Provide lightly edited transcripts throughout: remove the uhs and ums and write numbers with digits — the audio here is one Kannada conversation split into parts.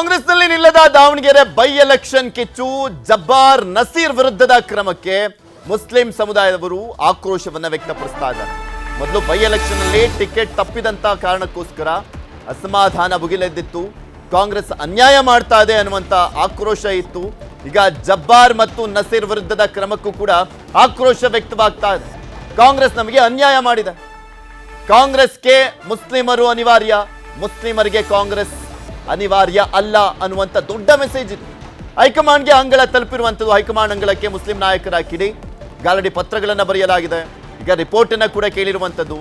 ಕಾಂಗ್ರೆಸ್ನಲ್ಲಿ ನಿಲ್ಲದ ದಾವಣಗೆರೆ ಬೈ ಎಲೆಕ್ಷನ್ ಕಿಚ್ಚು. ಜಬ್ಬಾರ್ ನಸೀರ್ ವಿರುದ್ಧದ ಕ್ರಮಕ್ಕೆ ಮುಸ್ಲಿಂ ಸಮುದಾಯದವರು ಆಕ್ರೋಶವನ್ನ ವ್ಯಕ್ತಪಡಿಸ್ತಾ ಇದ್ದಾರೆ. ಮೊದಲು ಬೈ ಎಲೆಕ್ಷನ್ ಅಲ್ಲಿ ಟಿಕೆಟ್ ತಪ್ಪಿದಂತ ಕಾರಣಕ್ಕೋಸ್ಕರ ಅಸಮಾಧಾನ ಭುಗಿಲೆದ್ದಿತ್ತು. ಕಾಂಗ್ರೆಸ್ ಅನ್ಯಾಯ ಮಾಡ್ತಾ ಇದೆ ಅನ್ನುವಂತ ಆಕ್ರೋಶ ಇತ್ತು. ಈಗ ಜಬ್ಬಾರ್ ಮತ್ತು ನಸೀರ್ ವಿರುದ್ಧದ ಕ್ರಮಕ್ಕೂ ಕೂಡ ಆಕ್ರೋಶ ವ್ಯಕ್ತವಾಗ್ತಾ ಇದೆ. ಕಾಂಗ್ರೆಸ್ ನಮಗೆ ಅನ್ಯಾಯ ಮಾಡಿದೆ, ಕಾಂಗ್ರೆಸ್ಗೆ ಮುಸ್ಲಿಮರು ಅನಿವಾರ್ಯ, ಮುಸ್ಲಿಮರಿಗೆ ಕಾಂಗ್ರೆಸ್ ಅನಿವಾರ್ಯ ಅಲ್ಲ ಅನ್ನುವಂಥ ದೊಡ್ಡ ಮೆಸೇಜ್ ಇದು. ಹೈಕಮಾಂಡ್ಗೆ ಅಂಗಳ ತಲುಪಿರುವಂಥದ್ದು. ಹೈಕಮಾಂಡ್ ಅಂಗಳಕ್ಕೆ ಮುಸ್ಲಿಂ ನಾಯಕರ ಕಿಡಿ ಗಾಲಡಿ ಪತ್ರಗಳನ್ನು ಬರೆಯಲಾಗಿದೆ. ಈಗ ರಿಪೋರ್ಟ್ ಅನ್ನು ಕೂಡ ಕೇಳಿರುವಂಥದ್ದು.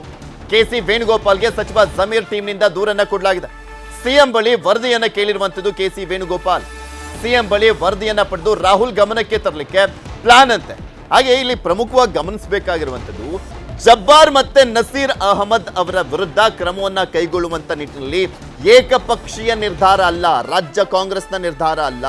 KC ವೇಣುಗೋಪಾಲ್ಗೆ ಸಚಿವ ಜಮೀರ್ ಟೀಮ್ನಿಂದ ದೂರನ್ನ ಕೊಡಲಾಗಿದೆ. ಸಿಎಂ ಬಳಿ ವರದಿಯನ್ನ ಕೇಳಿರುವಂಥದ್ದು KC ವೇಣುಗೋಪಾಲ್. ಸಿಎಂ ಬಳಿ ವರದಿಯನ್ನ ಪಡೆದು ರಾಹುಲ್ ಗಮನಕ್ಕೆ ತರಲಿಕ್ಕೆ ಪ್ಲಾನ್ ಅಂತೆ. ಹಾಗೆ ಇಲ್ಲಿ ಪ್ರಮುಖವಾಗಿ ಗಮನಿಸಬೇಕಾಗಿರುವಂಥದ್ದು, ಜಬ್ಬಾರ್ ಮತ್ತೆ ನಸೀರ್ ಅಹಮದ್ ಅವರ ವಿರುದ್ಧ ಕ್ರಮವನ್ನ ಕೈಗೊಳ್ಳುವಂತ ನಿಟ್ಟಿನಲ್ಲಿ ಏಕಪಕ್ಷೀಯ ನಿರ್ಧಾರ ಅಲ್ಲ, ರಾಜ್ಯ ಕಾಂಗ್ರೆಸ್ನ ನಿರ್ಧಾರ ಅಲ್ಲ.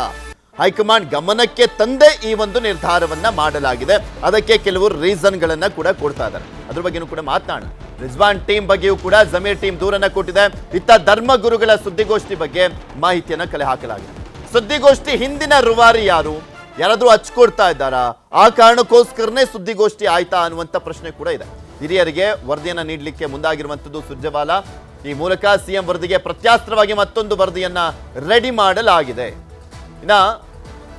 ಹೈಕಮಾಂಡ್ ಗಮನಕ್ಕೆ ತಂದೆ ಈ ಒಂದು ನಿರ್ಧಾರವನ್ನ ಮಾಡಲಾಗಿದೆ. ಅದಕ್ಕೆ ಕೆಲವು ರೀಸನ್ಗಳನ್ನ ಕೂಡ ಕೊಡ್ತಾ ಇದ್ದಾರೆ. ಅದ್ರ ಬಗ್ಗೆನೂ ಕೂಡ ಮಾತನಾಡೋಣ. ರಿಜ್ವಾನ್ ಟೀಮ್ ಬಗ್ಗೆಯೂ ಕೂಡ ಜಮೀರ್ ಟೀಮ್ ದೂರನ್ನ ಕೊಟ್ಟಿದೆ. ಇತ್ತ ಧರ್ಮಗುರುಗಳ ಸುದ್ದಿಗೋಷ್ಠಿ ಬಗ್ಗೆ ಮಾಹಿತಿಯನ್ನ ಕಲೆ ಹಾಕಲಾಗಿದೆ. ಸುದ್ದಿಗೋಷ್ಠಿ ಹಿಂದಿನ ರೂವಾರಿ ಯಾರು, ಯಾರಾದ್ರೂ ಹಚ್ಕೊಡ್ತಾ ಇದ್ದಾರಾ, ಆ ಕಾರಣಕ್ಕೋಸ್ಕರನೇ ಸುದ್ದಿಗೋಷ್ಠಿ ಆಯ್ತಾ ಅನ್ನುವಂಥ ಪ್ರಶ್ನೆ ಕೂಡ ಇದೆ. ಹಿರಿಯರಿಗೆ ವರದಿಯನ್ನ ನೀಡಲಿಕ್ಕೆ ಮುಂದಾಗಿರುವಂಥದ್ದು ಸುರ್ಜೇವಾಲಾ. ಈ ಮೂಲಕ ಸಿಎಂ ವರದಿಗೆ ಪ್ರತ್ಯಾಸ್ತ್ರವಾಗಿ ಮತ್ತೊಂದು ವರದಿಯನ್ನ ರೆಡಿ ಮಾಡಲಾಗಿದೆ. ಇನ್ನ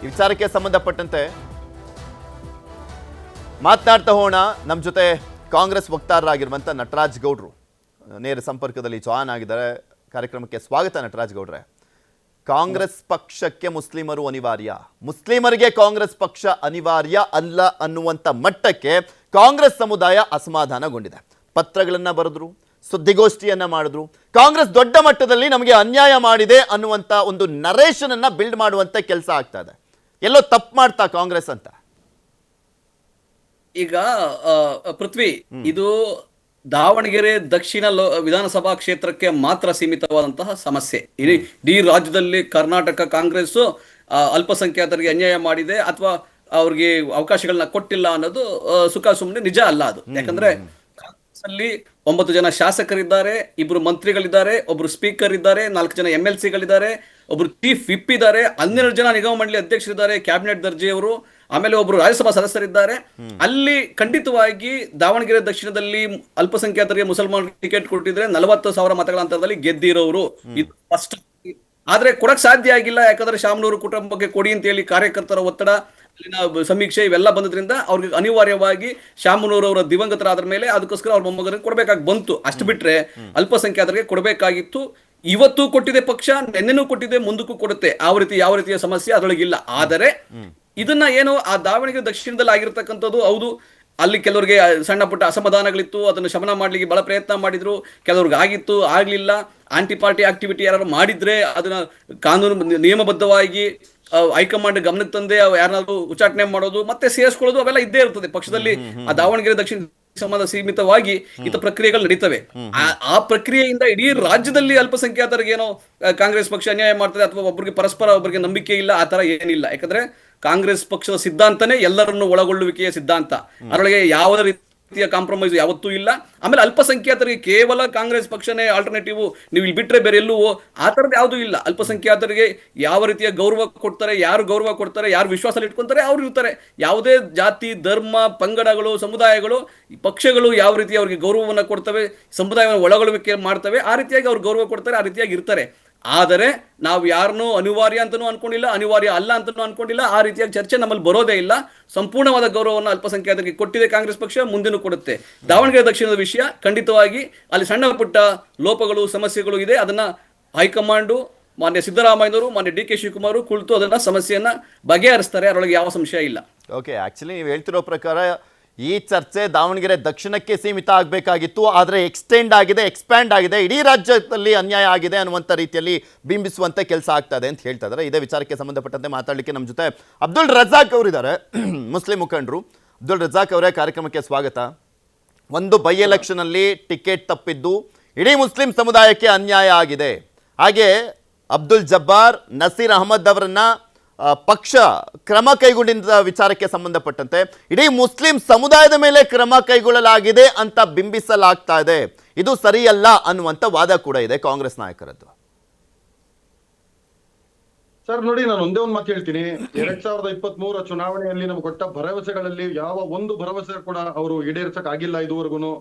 ಈ ವಿಚಾರಕ್ಕೆ ಸಂಬಂಧಪಟ್ಟಂತೆ ಮಾತನಾಡ್ತಾ ಹೋಗೋಣ. ನಮ್ಮ ಜೊತೆ ಕಾಂಗ್ರೆಸ್ ವಕ್ತಾರರಾಗಿರುವಂಥ ನಟರಾಜ್ ಗೌಡ್ರು ನೇರ ಸಂಪರ್ಕದಲ್ಲಿ ಜಾಯ್ನ್ ಆಗಿದ್ದಾರೆ. ಕಾರ್ಯಕ್ರಮಕ್ಕೆ ಸ್ವಾಗತ ನಟರಾಜ್ ಗೌಡ್ರೆ. ಕಾಂಗ್ರೆಸ್ ಪಕ್ಷಕ್ಕೆ ಮುಸ್ಲಿಮರು ಅನಿವಾರ್ಯ, ಮುಸ್ಲಿಮರಿಗೆ ಕಾಂಗ್ರೆಸ್ ಪಕ್ಷ ಅನಿವಾರ್ಯ ಅಲ್ಲ ಅನ್ನುವಂಥ ಮಟ್ಟಕ್ಕೆ ಕಾಂಗ್ರೆಸ್ ಸಮುದಾಯ ಅಸಮಾಧಾನಗೊಂಡಿದೆ. ಪತ್ರಗಳನ್ನ ಬರೆದ್ರು, ಸುದ್ದಿಗೋಷ್ಠಿಯನ್ನ ಮಾಡಿದ್ರು. ಕಾಂಗ್ರೆಸ್ ದೊಡ್ಡ ಮಟ್ಟದಲ್ಲಿ ನಮಗೆ ಅನ್ಯಾಯ ಮಾಡಿದೆ ಅನ್ನುವಂಥ ಒಂದು ನರೇಷನ್ ಅನ್ನ ಬಿಲ್ಡ್ ಮಾಡುವಂತ ಕೆಲಸ ಆಗ್ತಾ ಇದೆ. ಎಲ್ಲೋ ತಪ್ಪು ಮಾಡ್ತಾ ಕಾಂಗ್ರೆಸ್ ಅಂತ. ಈಗ ಪೃಥ್ವಿ, ಇದು ದಾವಣಗೆರೆ ದಕ್ಷಿಣ ವಿಧಾನಸಭಾ ಕ್ಷೇತ್ರಕ್ಕೆ ಮಾತ್ರ ಸೀಮಿತವಾದಂತಹ ಸಮಸ್ಯೆ. ಇಡೀ ರಾಜ್ಯದಲ್ಲಿ ಕರ್ನಾಟಕ ಕಾಂಗ್ರೆಸ್ ಅಲ್ಪಸಂಖ್ಯಾತರಿಗೆ ಅನ್ಯಾಯ ಮಾಡಿದೆ ಅಥವಾ ಅವ್ರಿಗೆ ಅವಕಾಶಗಳನ್ನ ಕೊಟ್ಟಿಲ್ಲ ಅನ್ನೋದು ಸುಖ ಸುಮ್ಮನೆ ನಿಜ ಅಲ್ಲ ಅದು. ಯಾಕಂದ್ರೆ ಕಾಂಗ್ರೆಸ್ ಅಲ್ಲಿ 9 ಜನ ಶಾಸಕರಿದ್ದಾರೆ, 2 ಮಂತ್ರಿಗಳಿದ್ದಾರೆ, ಒಬ್ರು ಸ್ಪೀಕರ್ ಇದ್ದಾರೆ, 4 ಜನ MLC-ಗಳಿದ್ದಾರೆ, ಒಬ್ರು ಚೀಫ್ ವಿಪ್ ಇದ್ದಾರೆ, 12 ಜನ ನಿಗಮ ಮಂಡಳಿ ಅಧ್ಯಕ್ಷರಿದ್ದಾರೆ, ಕ್ಯಾಬಿನೆಟ್ ದರ್ಜೆಯವರು, ಆಮೇಲೆ ಒಬ್ರು ರಾಜ್ಯಸಭಾ ಸದಸ್ಯರಿದ್ದಾರೆ. ಅಲ್ಲಿ ಖಂಡಿತವಾಗಿ ದಾವಣಗೆರೆ ದಕ್ಷಿಣದಲ್ಲಿ ಅಲ್ಪಸಂಖ್ಯಾತರಿಗೆ ಮುಸಲ್ಮಾನರಿಗೆ ಟಿಕೆಟ್ ಕೊಟ್ಟಿದ್ರೆ 40,000 ಮತಗಳ ಅಂತರದಲ್ಲಿ ಗೆದ್ದಿರೋರು, ಇದು ಫಸ್ಟ್. ಆದ್ರೆ ಕೊಡಕ್ ಸಾಧ್ಯ ಆಗಿಲ್ಲ. ಯಾಕಂದ್ರೆ ಶಾಮನೂರು ಕುಟುಂಬಕ್ಕೆ ಕೊಡಿ ಅಂತ ಹೇಳಿ ಕಾರ್ಯಕರ್ತರ ಒತ್ತಡ, ಅಲ್ಲಿನ ಸಮೀಕ್ಷೆ ಇವೆಲ್ಲ ಬಂದ್ರಿಂದ ಅವ್ರಿಗೆ ಅನಿವಾರ್ಯವಾಗಿ ಶಾಮನೂರು ಅವರ ದಿವಂಗತರಾದ ಮೇಲೆ ಅದಕ್ಕೋಸ್ಕರ ಅವ್ರ ಮೊಮ್ಮಗನಿಗೆ ಕೊಡ್ಬೇಕಾಗಿ ಬಂತು. ಅಷ್ಟು ಬಿಟ್ರೆ ಅಲ್ಪಸಂಖ್ಯಾತರಿಗೆ ಕೊಡಬೇಕಾಗಿತ್ತು. ಇವತ್ತು ಕೊಟ್ಟಿದೆ ಪಕ್ಷ, ನೆನ್ನೆನೂ ಕೊಟ್ಟಿದೆ, ಮುಂದಕ್ಕೂ ಕೊಡುತ್ತೆ. ಯಾವ ರೀತಿಯ ಸಮಸ್ಯೆ ಅದರೊಳಗಿಲ್ಲ. ಆದರೆ ಇದನ್ನ ಏನು ಆ ದಾವಣಗೆರೆ ದಕ್ಷಿಣದಲ್ಲಿ ಆಗಿರ್ತಕ್ಕಂಥದ್ದು ಹೌದು, ಅಲ್ಲಿ ಕೆಲವರಿಗೆ ಸಣ್ಣ ಪುಟ್ಟ ಅಸಮಾಧಾನಗಳಿತ್ತು, ಅದನ್ನು ಶಮನ ಮಾಡ್ಲಿಕ್ಕೆ ಬಹಳ ಪ್ರಯತ್ನ ಮಾಡಿದ್ರು, ಕೆಲವ್ರಿಗೆ ಆಗಿತ್ತು, ಆಗ್ಲಿಲ್ಲ. ಆಂಟಿ ಪಾರ್ಟಿ ಆಕ್ಟಿವಿಟಿ ಯಾರು ಮಾಡಿದ್ರೆ ಅದನ್ನ ಕಾನೂನು ನಿಯಮಬದ್ಧವಾಗಿ ಹೈಕಮಾಂಡ್ ಗಮನಕ್ಕೆ ತಂದೆ ಯಾರನ್ನಾದ್ರೂ ಉಚ್ಚಾಟನೆ ಮಾಡೋದು ಮತ್ತೆ ಸೇರಿಸ್ಕೊಳ್ಳೋದು ಅವೆಲ್ಲ ಇದ್ದೇ ಇರ್ತದೆ ಪಕ್ಷದಲ್ಲಿ. ಆ ದಾವಣಗೆರೆ ದಕ್ಷಿಣ ಸಂಬಂಧ ಸೀಮಿತವಾಗಿ ಇಂಥ ಪ್ರಕ್ರಿಯೆಗಳು ನಡೀತವೆ. ಆ ಪ್ರಕ್ರಿಯೆಯಿಂದ ಇಡೀ ರಾಜ್ಯದಲ್ಲಿ ಅಲ್ಪಸಂಖ್ಯಾತರಿಗೆ ಏನೋ ಕಾಂಗ್ರೆಸ್ ಪಕ್ಷ ಅನ್ಯಾಯ ಮಾಡ್ತದೆ ಅಥವಾ ಒಬ್ಬರಿಗೆ ಪರಸ್ಪರ ಒಬ್ಬರಿಗೆ ನಂಬಿಕೆ ಇಲ್ಲ, ಆ ತರ ಏನಿಲ್ಲ. ಯಾಕಂದ್ರೆ ಕಾಂಗ್ರೆಸ್ ಪಕ್ಷದ ಸಿದ್ಧಾಂತನೇ ಎಲ್ಲರನ್ನು ಒಳಗೊಳ್ಳುವಿಕೆಯ ಸಿದ್ಧಾಂತ. ಅದರೊಳಗೆ ಯಾವುದೇ ರೀತಿಯ ಕಾಂಪ್ರಮೈಸ್ ಯಾವತ್ತೂ ಇಲ್ಲ. ಆಮೇಲೆ ಅಲ್ಪಸಂಖ್ಯಾತರಿಗೆ ಕೇವಲ ಕಾಂಗ್ರೆಸ್ ಪಕ್ಷನೇ ಆಲ್ಟರ್ನೇಟಿವ್, ನೀವು ಇಲ್ಲಿ ಬಿಟ್ರೆ ಬೇರೆ ಎಲ್ಲೂ ಆ ತರದ್ದು ಯಾವುದೂ ಇಲ್ಲ. ಅಲ್ಪಸಂಖ್ಯಾತರಿಗೆ ಯಾವ ರೀತಿಯ ಗೌರವ ಕೊಡ್ತಾರೆ, ಯಾರು ಗೌರವ ಕೊಡ್ತಾರೆ, ಯಾರು ವಿಶ್ವಾಸದಲ್ಲಿ ಇಟ್ಕೊಂತಾರೆ ಅವ್ರು ಇರ್ತಾರೆ. ಯಾವುದೇ ಜಾತಿ ಧರ್ಮ ಪಂಗಡಗಳು ಸಮುದಾಯಗಳು ಪಕ್ಷಗಳು ಯಾವ ರೀತಿ ಅವ್ರಿಗೆ ಗೌರವವನ್ನು ಕೊಡ್ತವೆ, ಸಮುದಾಯವನ್ನು ಒಳಗೊಳ್ಳುವಿಕೆ ಮಾಡ್ತವೆ, ಆ ರೀತಿಯಾಗಿ ಅವ್ರು ಗೌರವ ಕೊಡ್ತಾರೆ, ಆ ರೀತಿಯಾಗಿ ಇರ್ತಾರೆ. ಆದರೆ ನಾವು ಯಾರನ್ನೂ ಅನಿವಾರ್ಯ ಅಂತನೂ ಅನ್ಕೊಂಡಿಲ್ಲ, ಅನಿವಾರ್ಯ ಅಲ್ಲ ಅಂತನೂ ಅನ್ಕೊಂಡಿಲ್ಲ. ಆ ರೀತಿಯಾಗಿ ಚರ್ಚೆ ನಮ್ಮಲ್ಲಿ ಬರೋದೇ ಇಲ್ಲ. ಸಂಪೂರ್ಣವಾದ ಗೌರವವನ್ನು ಅಲ್ಪಸಂಖ್ಯಾತರಿಗೆ ಕೊಟ್ಟಿದೆ ಕಾಂಗ್ರೆಸ್ ಪಕ್ಷ, ಮುಂದೆನೂ ಕೊಡುತ್ತೆ. ದಾವಣಗೆರೆ ದಕ್ಷಿಣದ ವಿಷಯ ಖಂಡಿತವಾಗಿ ಅಲ್ಲಿ ಸಣ್ಣ ಪುಟ್ಟ ಲೋಪಗಳು ಸಮಸ್ಯೆಗಳು ಇದೆ. ಅದನ್ನ ಹೈಕಮಾಂಡು ಮಾನ್ಯ ಸಿದ್ದರಾಮಯ್ಯನವರು ಮಾನ್ಯ DK ಶಿವಕುಮಾರ್ ಕುಳಿತು ಅದನ್ನ ಸಮಸ್ಯೆಯನ್ನ ಬಗೆಹರಿಸ್ತಾರೆ, ಅದರೊಳಗೆ ಯಾವ ಸಂಶಯ ಇಲ್ಲ. ಓಕೆ, ಆಕ್ಚುಲಿ ನೀವು ಹೇಳ್ತಿರೋ ಪ್ರಕಾರ ಈ ಚರ್ಚೆ ದಾವಣಗೆರೆ ದಕ್ಷಿಣಕ್ಕೆ ಸೀಮಿತ ಆಗಬೇಕಾಗಿತ್ತು, ಆದರೆ ಎಕ್ಸ್ಪ್ಯಾಂಡ್ ಆಗಿದೆ, ಇಡೀ ರಾಜ್ಯದಲ್ಲಿ ಅನ್ಯಾಯ ಆಗಿದೆ ಅನ್ನುವಂಥ ರೀತಿಯಲ್ಲಿ ಬಿಂಬಿಸುವಂಥ ಕೆಲಸ ಆಗ್ತಾ ಇದೆ ಅಂತ ಹೇಳ್ತಾ ಇದ್ದಾರೆ. ಇದೇ ವಿಚಾರಕ್ಕೆ ಸಂಬಂಧಪಟ್ಟಂತೆ ಮಾತಾಡಲಿಕ್ಕೆ ನಮ್ಮ ಜೊತೆ ಅಬ್ದುಲ್ ರಜಾಕ್ ಅವರಿದ್ದಾರೆ, ಮುಸ್ಲಿಂ ಮುಖಂಡರು. ಅಬ್ದುಲ್ ರಜಾಕ್ ಅವರೇ, ಕಾರ್ಯಕ್ರಮಕ್ಕೆ ಸ್ವಾಗತ. ಒಂದು ಬೈ ಎಲೆಕ್ಷನಲ್ಲಿ ಟಿಕೆಟ್ ತಪ್ಪಿದ್ದು ಇಡೀ ಮುಸ್ಲಿಂ ಸಮುದಾಯಕ್ಕೆ ಅನ್ಯಾಯ ಆಗಿದೆ. ಹಾಗೆ ಅಬ್ದುಲ್ ಜಬ್ಬಾರ್ ನಸೀರ್ ಅಹಮದ್ ಅವರನ್ನ ಪಕ್ಷ ಕ್ರಮ ಕೈಗೊಂಡಿದ್ದ ವಿಚಾರಕ್ಕೆ ಸಂಬಂಧಪಟ್ಟಂತೆ ಇಡೀ ಮುಸ್ಲಿಂ ಸಮುದಾಯದ ಮೇಲೆ ಕ್ರಮ ಕೈಗೊಳ್ಳಲಾಗಿದೆ ಅಂತ ಬಿಂಬಿಸಲಾಗ್ತಾ ಇದೆ. ಇದು ಸರಿಯಲ್ಲ ಅನ್ನುವಂಥ ವಾದ ಕೂಡ ಇದೆ ಕಾಂಗ್ರೆಸ್ ನಾಯಕರದ್ದು. ಸರ್ ನೋಡಿ, ನಾನು ಒಂದೇ ಒಂದು ಮಾತು ಹೇಳ್ತೀನಿ. 2023 ಚುನಾವಣೆಯಲ್ಲಿ ನಮ್ಗೆ ಕೊಟ್ಟ ಭರವಸೆಗಳಲ್ಲಿ ಯಾವ ಒಂದು ಭರವಸೆ ಕೂಡ ಅವರು ಈಡೇರಿಸಕ್ ಆಗಿಲ್ಲ ಇದುವರೆಗೂ.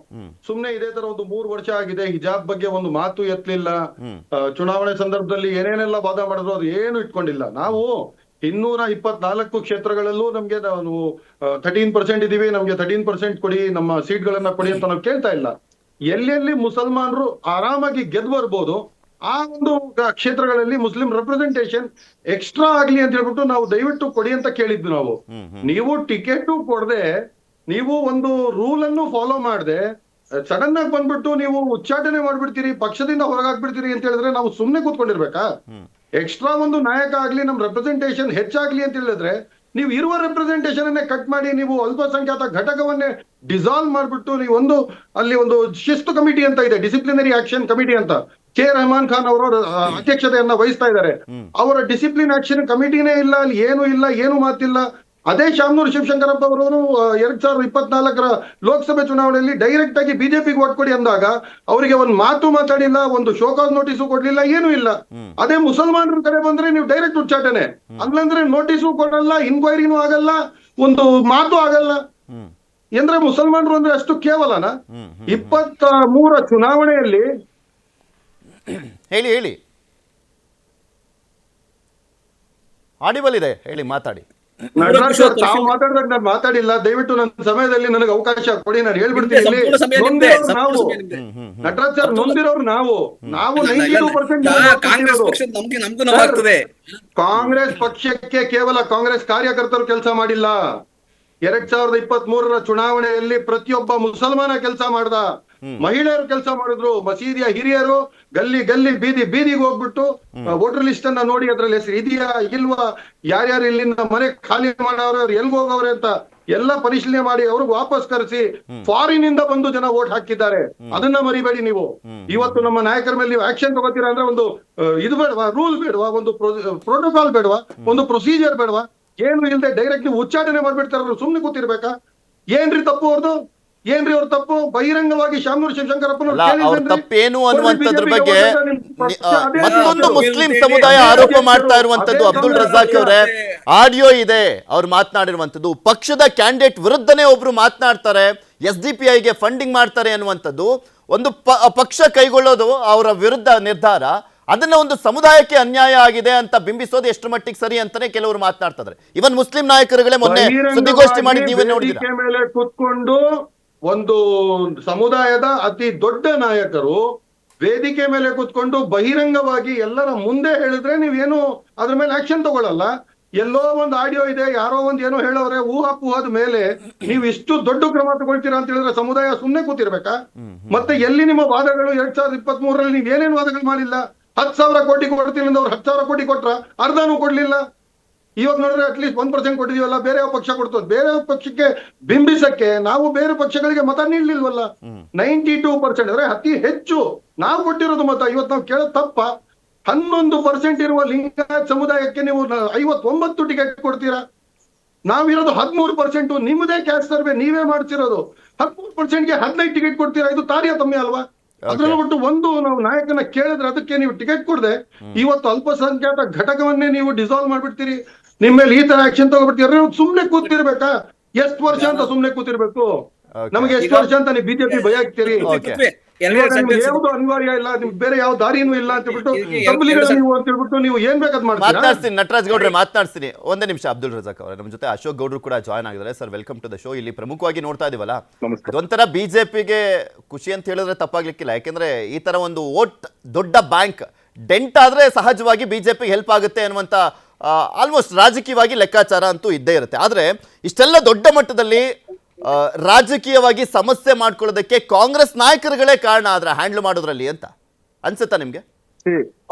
ಸುಮ್ನೆ ಇದೇ ತರ ಒಂದು 3 ವರ್ಷ ಆಗಿದೆ, ಹಿಜಾಬ್ ಬಗ್ಗೆ ಒಂದು ಮಾತು ಎತ್ತಲಿಲ್ಲ. ಚುನಾವಣೆ ಸಂದರ್ಭದಲ್ಲಿ ಏನೇನೆಲ್ಲ ವಾದ ಮಾಡಿದ್ರು ಅದು ಏನು ಇಟ್ಕೊಂಡಿಲ್ಲ. ನಾವು 224 ಕ್ಷೇತ್ರಗಳಲ್ಲೂ ನಮ್ಗೆ ನಾವು 13% ಇದೀವಿ, ನಮ್ಗೆ 13% ಕೊಡಿ, ನಮ್ಮ ಸೀಟ್ಗಳನ್ನ ಕೊಡಿ ಅಂತ ನಾವು ಕೇಳ್ತಾ ಇಲ್ಲ. ಎಲ್ಲೆಲ್ಲಿ ಮುಸಲ್ಮಾನರು ಆರಾಮಾಗಿ ಗೆದ್ದು ಬರ್ಬೋದು ಆ ಒಂದು ಕ್ಷೇತ್ರಗಳಲ್ಲಿ ಮುಸ್ಲಿಂ ರೆಪ್ರೆಸೆಂಟೇಷನ್ ಎಕ್ಸ್ಟ್ರಾ ಆಗ್ಲಿ ಅಂತ ಹೇಳ್ಬಿಟ್ಟು ನಾವು ದಯವಿಟ್ಟು ಕೊಡಿ ಅಂತ ಕೇಳಿದ್ವಿ ನಾವು. ನೀವು ಟಿಕೆಟ್ ಕೊಡದೆ, ನೀವು ಒಂದು ರೂಲ್ ಅನ್ನು ಫಾಲೋ ಮಾಡದೆ ಸಡನ್ ಆಗಿ ಬಂದ್ಬಿಟ್ಟು ನೀವು ಉಚ್ಚಾಟನೆ ಮಾಡ್ಬಿಡ್ತೀರಿ, ಪಕ್ಷದಿಂದ ಹೊರಗಾಕ್ಬಿಡ್ತೀರಿ ಅಂತ ಹೇಳಿದ್ರೆ ನಾವು ಸುಮ್ನೆ ಕೂತ್ಕೊಂಡಿರ್ಬೇಕಾ? ಎಕ್ಸ್ಟ್ರಾ ಒಂದು ನಾಯಕ ಆಗ್ಲಿ, ನಮ್ ರೆಪ್ರೆಸೆಂಟೇಷನ್ ಹೆಚ್ಚಾಗ್ಲಿ ಅಂತ ಹೇಳಿದ್ರೆ ನೀವು ಇರುವ ರೆಪ್ರೆಸೆಂಟೇಷನ್ ಅನ್ನೇ ಕಟ್ ಮಾಡಿ ನೀವು ಅಲ್ಪಸಂಖ್ಯಾತ ಘಟಕವನ್ನೇ ಡಿಸಾಲ್ವ್ ಮಾಡ್ಬಿಟ್ಟು ನೀವು ಅಲ್ಲಿ ಒಂದು ಶಿಸ್ತು ಕಮಿಟಿ ಅಂತ ಇದೆ, ಡಿಸಿಪ್ಲಿನರಿ ಆಕ್ಷನ್ ಕಮಿಟಿ ಅಂತ ಕೆ ರೆಹಮಾನ್ ಖಾನ್ ಅವರು ಅಧ್ಯಕ್ಷತೆಯನ್ನ ವಹಿಸ್ತಾ ಇದ್ದಾರೆ. ಅವರ ಡಿಸಿಪ್ಲಿನ್ ಆಕ್ಷನ್ ಕಮಿಟಿನೇ ಇಲ್ಲ, ಅಲ್ಲಿ ಏನು ಮಾತಿಲ್ಲ. ಅದೇ ಶಾಮನೂರು ಶಿವಶಂಕರಪ್ಪ ಅವರು 2024 ಲೋಕಸಭೆ ಚುನಾವಣೆಯಲ್ಲಿ ಡೈರೆಕ್ಟ್ ಆಗಿ ಬಿಜೆಪಿಗೆ ಓಟ್ ಕೊಡಿ ಅಂದಾಗ ಅವರಿಗೆ ಒಂದು ಮಾತು ಮಾತಾಡಿಲ್ಲ, ಒಂದು ಶೋಕಾಸ್ ನೋಟಿಸು ಕೊಡ್ಲಿಲ್ಲ, ಏನೂ ಇಲ್ಲ. ಅದೇ ಮುಸಲ್ಮಾನರ ಕಡೆ ಬಂದ್ರೆ ನೀವು ಡೈರೆಕ್ಟ್ ಉಚ್ಚಾಟನೆ, ಅಲ್ಲಂದ್ರೆ ನೋಟಿಸು ಕೊಡಲ್ಲ, ಇನ್ಕ್ವೈರಿನೂ ಆಗಲ್ಲ, ಒಂದು ಮಾತು ಆಗಲ್ಲ. ಅಂದ್ರೆ ಮುಸಲ್ಮಾನರು ಅಂದ್ರೆ ಅಷ್ಟು ಕೇವಲನಾ? 23 ಚುನಾವಣೆಯಲ್ಲಿ ಹೇಳಿ ಆಡಿಬಲ್ ಇದೆ, ಹೇಳಿ, ಮಾತಾಡಿ. ನಟರಾಜ್ ತಾವು ಮಾತಾಡಿದಾಗ ನಾನು ಮಾತಾಡಿಲ್ಲ. ದಯವಿಟ್ಟು ನನ್ನ ಸಮಯದಲ್ಲಿ ನನಗೆ ಅವಕಾಶ ಕೊಡಿ, ನಾನು ಹೇಳ್ಬಿಡ್ತೀನಿ. ನಟರಾಜ್ ಸರ್, ನೊಂದಿರೋರು ನಾವು 92% ಕಾಂಗ್ರೆಸ್ ಪಕ್ಷಕ್ಕೆ ಕೇವಲ ಕಾಂಗ್ರೆಸ್ ಕಾರ್ಯಕರ್ತರು ಕೆಲಸ ಮಾಡಿಲ್ಲ. 2023 ಚುನಾವಣೆಯಲ್ಲಿ ಪ್ರತಿಯೊಬ್ಬ ಮುಸಲ್ಮಾನ ಕೆಲಸ ಮಾಡ್ದ, ಮಹಿಳೆಯರು ಕೆಲಸ ಮಾಡಿದ್ರು, ಮಸೀದಿಯ ಹಿರಿಯರು ಗಲ್ಲಿ ಬೀದಿಗೆ ಹೋಗ್ಬಿಟ್ಟು ವೋಟರ್ ಲಿಸ್ಟ್ ಅನ್ನ ನೋಡಿ ಅದ್ರಲ್ಲಿ ಹೆಸರು ಇದೆಯಾ ಇಲ್ವಾ, ಯಾರ್ಯಾರು ಇಲ್ಲಿಂದ ಮನೆ ಖಾಲಿ ಮಾಡವ್ರೆ, ಅವ್ರು ಎಲ್ಗ್ ಹೋಗವ್ರೆ ಅಂತ ಎಲ್ಲ ಪರಿಶೀಲನೆ ಮಾಡಿ ಅವ್ರಿಗೆ ವಾಪಸ್ ಕರೆಸಿ ಫಾರಿನ್ ಇಂದ ಬಂದು ಜನ ವೋಟ್ ಹಾಕಿದ್ದಾರೆ. ಅದನ್ನ ಮರಿಬೇಡಿ ನೀವು. ಇವತ್ತು ನಮ್ಮ ನಾಯಕರ ಮೇಲೆ ನೀವು ಆಕ್ಷನ್ ತಗೋತೀರಾ ಅಂದ್ರೆ ಒಂದು ಇದು ಬೇಡವಾ, ರೂಲ್ ಬೇಡವಾ, ಒಂದು ಪ್ರೋಟೋಕಾಲ್ ಬೇಡವಾ, ಒಂದು ಪ್ರೊಸೀಜರ್ ಬೇಡವಾ? ಏನು ಇಲ್ಲದೆ ಡೈರೆಕ್ಟ್ ನೀವು ಉಚ್ಚಾಟನೆ ಮಾಡ್ಬಿಡ್ತಾರ, ಸುಮ್ನೆ ಕೂತಿರ್ಬೇಕಾ? ಏನ್ರಿ ತಪ್ಪು ಅವ್ರದ್ದು? ಏನ್ರಿ ಅವ್ರ ತಪ್ಪು? ಬಹಿರಂಗವಾಗಿ ಶಾಮನೂರು ಶಿವಶಂಕರಪ್ಪನ ತಪ್ಪೇನು ಅನ್ನುವಂಥದ್ರ ಬಗ್ಗೆ ಮತ್ತೊಂದು ಮುಸ್ಲಿಂ ಸಮುದಾಯ ಆರೋಪ ಮಾಡ್ತಾ ಇರುವಂತದ್ದು. ಅಬ್ದುಲ್ ರಜಾಕ್ ಅವರೇ, ಆಡಿಯೋ ಇದೆ ಅವ್ರು ಮಾತನಾಡಿರುವಂತದ್ದು. ಪಕ್ಷದ ಕ್ಯಾಂಡಿಡೇಟ್ ವಿರುದ್ಧನೇ ಒಬ್ರು ಮಾತನಾಡ್ತಾರೆ, SDPI ಗೆ ಫಂಡಿಂಗ್ ಮಾಡ್ತಾರೆ ಅನ್ನುವಂಥದ್ದು. ಒಂದು ಪಕ್ಷ ಕೈಗೊಳ್ಳೋದು ಅವರ ವಿರುದ್ಧ ನಿರ್ಧಾರ, ಅದನ್ನ ಒಂದು ಸಮುದಾಯಕ್ಕೆ ಅನ್ಯಾಯ ಆಗಿದೆ ಅಂತ ಬಿಂಬಿಸೋದು ಎಷ್ಟು ಮಟ್ಟಿಗೆ ಸರಿ ಅಂತಾನೆ ಕೆಲವರು ಮಾತನಾಡ್ತಾ ಇದ್ದಾರೆ. ಇವನ್ ಮುಸ್ಲಿಂ ನಾಯಕರುಗಳೇ ಮೊನ್ನೆ ಸುದ್ದಿಗೋಷ್ಠಿ ಮಾಡಿ ನೀವೇ ನೋಡಿದ್ದೀರಾ. ಮೇಲೆ ಕೂತ್ಕೊಂಡು ಒಂದು ಸಮುದಾಯದ ಅತಿ ದೊಡ್ಡ ನಾಯಕರು ವೇದಿಕೆ ಮೇಲೆ ಕೂತ್ಕೊಂಡು ಬಹಿರಂಗವಾಗಿ ಎಲ್ಲರ ಮುಂದೆ ಹೇಳಿದ್ರೆ ನೀವೇನು ಅದ್ರ ಮೇಲೆ ಆಕ್ಷನ್ ತಗೊಳ್ಳಲ್ಲ. ಎಲ್ಲೋ ಒಂದು ಆಡಿಯೋ ಇದೆ, ಯಾರೋ ಒಂದ್ ಏನೋ ಹೇಳೋರೆ, ಊಹಾಪೂಹದ ಮೇಲೆ ನೀವು ಇಷ್ಟು ದೊಡ್ಡ ಕ್ರಮ ತಗೊಳ್ತೀರಾ ಅಂತ ಹೇಳಿದ್ರೆ ಸಮುದಾಯ ಸುಮ್ನೆ ಕೂತಿರ್ಬೇಕಾ? ಮತ್ತೆ ಎಲ್ಲಿ ನಿಮ್ಮ ವಾದಗಳು? 2023 ನೀವ್ ಏನೇನು ವಾದಗಳು ಮಾಡಿಲ್ಲ. 10,000 ಕೋಟಿ ಕೊಡ್ತೀನಿ ಅಂದ್ರೆ ಅವ್ರು 10,000 ಕೋಟಿ ಕೊಟ್ರ, ಅರ್ಧನೂ ಕೊಡ್ಲಿಲ್ಲ. ಇವಾಗ ನೋಡಿದ್ರೆ ಅಟ್ಲೀಸ್ಟ್ 1% ಕೊಟ್ಟಿದೀವಲ್ಲ, ಬೇರೆ ಯಾವ ಪಕ್ಷ ಕೊಡ್ತದೆ? ಬೇರೆ ಪಕ್ಷಕ್ಕೆ ಬಿಂಬಿಸಕ್ಕೆ ನಾವು ಬೇರೆ ಪಕ್ಷಗಳಿಗೆ ಮತ ನೀಡ್ಲಿಲ್ವಲ್ಲ. 92% ಅಂದ್ರೆ ಅತಿ ಹೆಚ್ಚು ನಾವು ಕೊಟ್ಟಿರೋದು ಮತ. ಇವತ್ತು ನಾವು ಕೇಳೋದು ತಪ್ಪ. 11% ಇರುವ ಲಿಂಗಾಯತ್ ಸಮುದಾಯಕ್ಕೆ ನೀವು 59 ಟಿಕೆಟ್ ಕೊಡ್ತೀರಾ. ನಾವಿರೋದು 13%. ನಿಮ್ಮದೇ ಕ್ಯಾಸ್ಟ್ ಸರ್ವೆ ನೀವೇ ಮಾಡ್ತಿರೋದು. 13%ಗೆ 15 ಟಿಕೆಟ್ ಕೊಡ್ತೀರಾ, ಇದು ತಾರತಮ್ಯ ಅಲ್ವಾ? ಅದ್ರಲ್ಲಿ ಬಿಟ್ಟು ಒಂದು ನಾವು ನಾಯಕನ ಕೇಳಿದ್ರೆ ಅದಕ್ಕೆ ನೀವು ಟಿಕೆಟ್ ಕೊಡದೆ ಇವತ್ತು ಅಲ್ಪಸಂಖ್ಯಾತ ಘಟಕವನ್ನೇ ನೀವು ಡಿಸಾಲ್ವ್ ಮಾಡ್ಬಿಡ್ತೀರಿ. ನಿಮ್ಮ ಮೇಲೆ ಈ ತರ ಆಕ್ಷನ್ ತಗೋಬಿಡ್ತೀರ. ಸುಮ್ನೆ ಕೂತಿರ್ಬೇಕಾ? ಎಷ್ಟು ವರ್ಷ ಅಂತ ಸುಮ್ನೆ ಕೂತಿರ್ಬೇಕು? ನಮಗೆ ಎಷ್ಟು ವರ್ಷ ಅಂತ ನೀವು ಬಿಜೆಪಿ ಭಯ ಆಗ್ತೀರಿ? ಯಾವ್ದು ಅನಿವಾರ್ಯ ಇಲ್ಲ, ನಿಮ್ಗೆ ಬೇರೆ ಯಾವ ದಾರಿನೂ ಇಲ್ಲ ಅಂತ ಹೇಳ್ಬಿಟ್ಟು ನೀವು ಅಂತ ಹೇಳ್ಬಿಟ್ಟು ನೀವು ಏನ್ ಬೇಕಾದ್ ಮಾತನಾಡ್ತೀನಿ. ನಟರಾಜ್ ಗೌಡ್ರೆ ಮಾತನಾಡ್ತೀನಿ, ಒಂದೇ ನಿಮಿಷ. ಅಬ್ದುಲ್ ರಜಾಕ್ ಅವರೇ, ನಮ್ಮ ಜೊತೆ ಅಶೋಕ್ ಗೌಡ್ರು ಕೂಡ ಜಾಯ್ನ್ ಆಗಿದ್ದಾರೆ. Sir, welcome to the show. ಇಲ್ಲಿ ಪ್ರಮುಖವಾಗಿ ನೋಡ್ತಾ ಇದೀವಲ್ಲ, ಇದೊಂಥರ ಬಿಜೆಪಿಗೆ ಖುಷಿ ಅಂತ ಹೇಳಿದ್ರೆ ತಪ್ಪಾಗ್ಲಿಕ್ಕಿಲ್ಲ. ಯಾಕೆಂದ್ರೆ ಈ ತರ ಒಂದು ವೋಟ್ ದೊಡ್ಡ ಬ್ಯಾಂಕ್ ಡೆಂಟ್ ಆದ್ರೆ ಸಹಜವಾಗಿ ಬಿಜೆಪಿಗೆ ಹೆಲ್ಪ್ ಆಗುತ್ತೆ ಅನ್ನುವಂತ ಆಲ್ಮೋಸ್ಟ್ ರಾಜಕೀಯವಾಗಿ ಲೆಕ್ಕಾಚಾರ ಅಂತೂ ಇದ್ದೇ ಇರುತ್ತೆ. ಆದ್ರೆ ಇಷ್ಟೆಲ್ಲ ದೊಡ್ಡ ಮಟ್ಟದಲ್ಲಿ ರಾಜಕೀಯವಾಗಿ ಸಮಸ್ಯೆ ಮಾಡ್ಕೊಳ್ಳೋದಕ್ಕೆ ಕಾಂಗ್ರೆಸ್ ನಾಯಕರುಗಳೇ ಕಾರಣ ಆದ್ರೆ ಹ್ಯಾಂಡಲ್ ಮಾಡೋದ್ರಲ್ಲಿ ಅಂತ ಅನ್ಸುತ್ತಾ ನಿಮ್ಗೆ?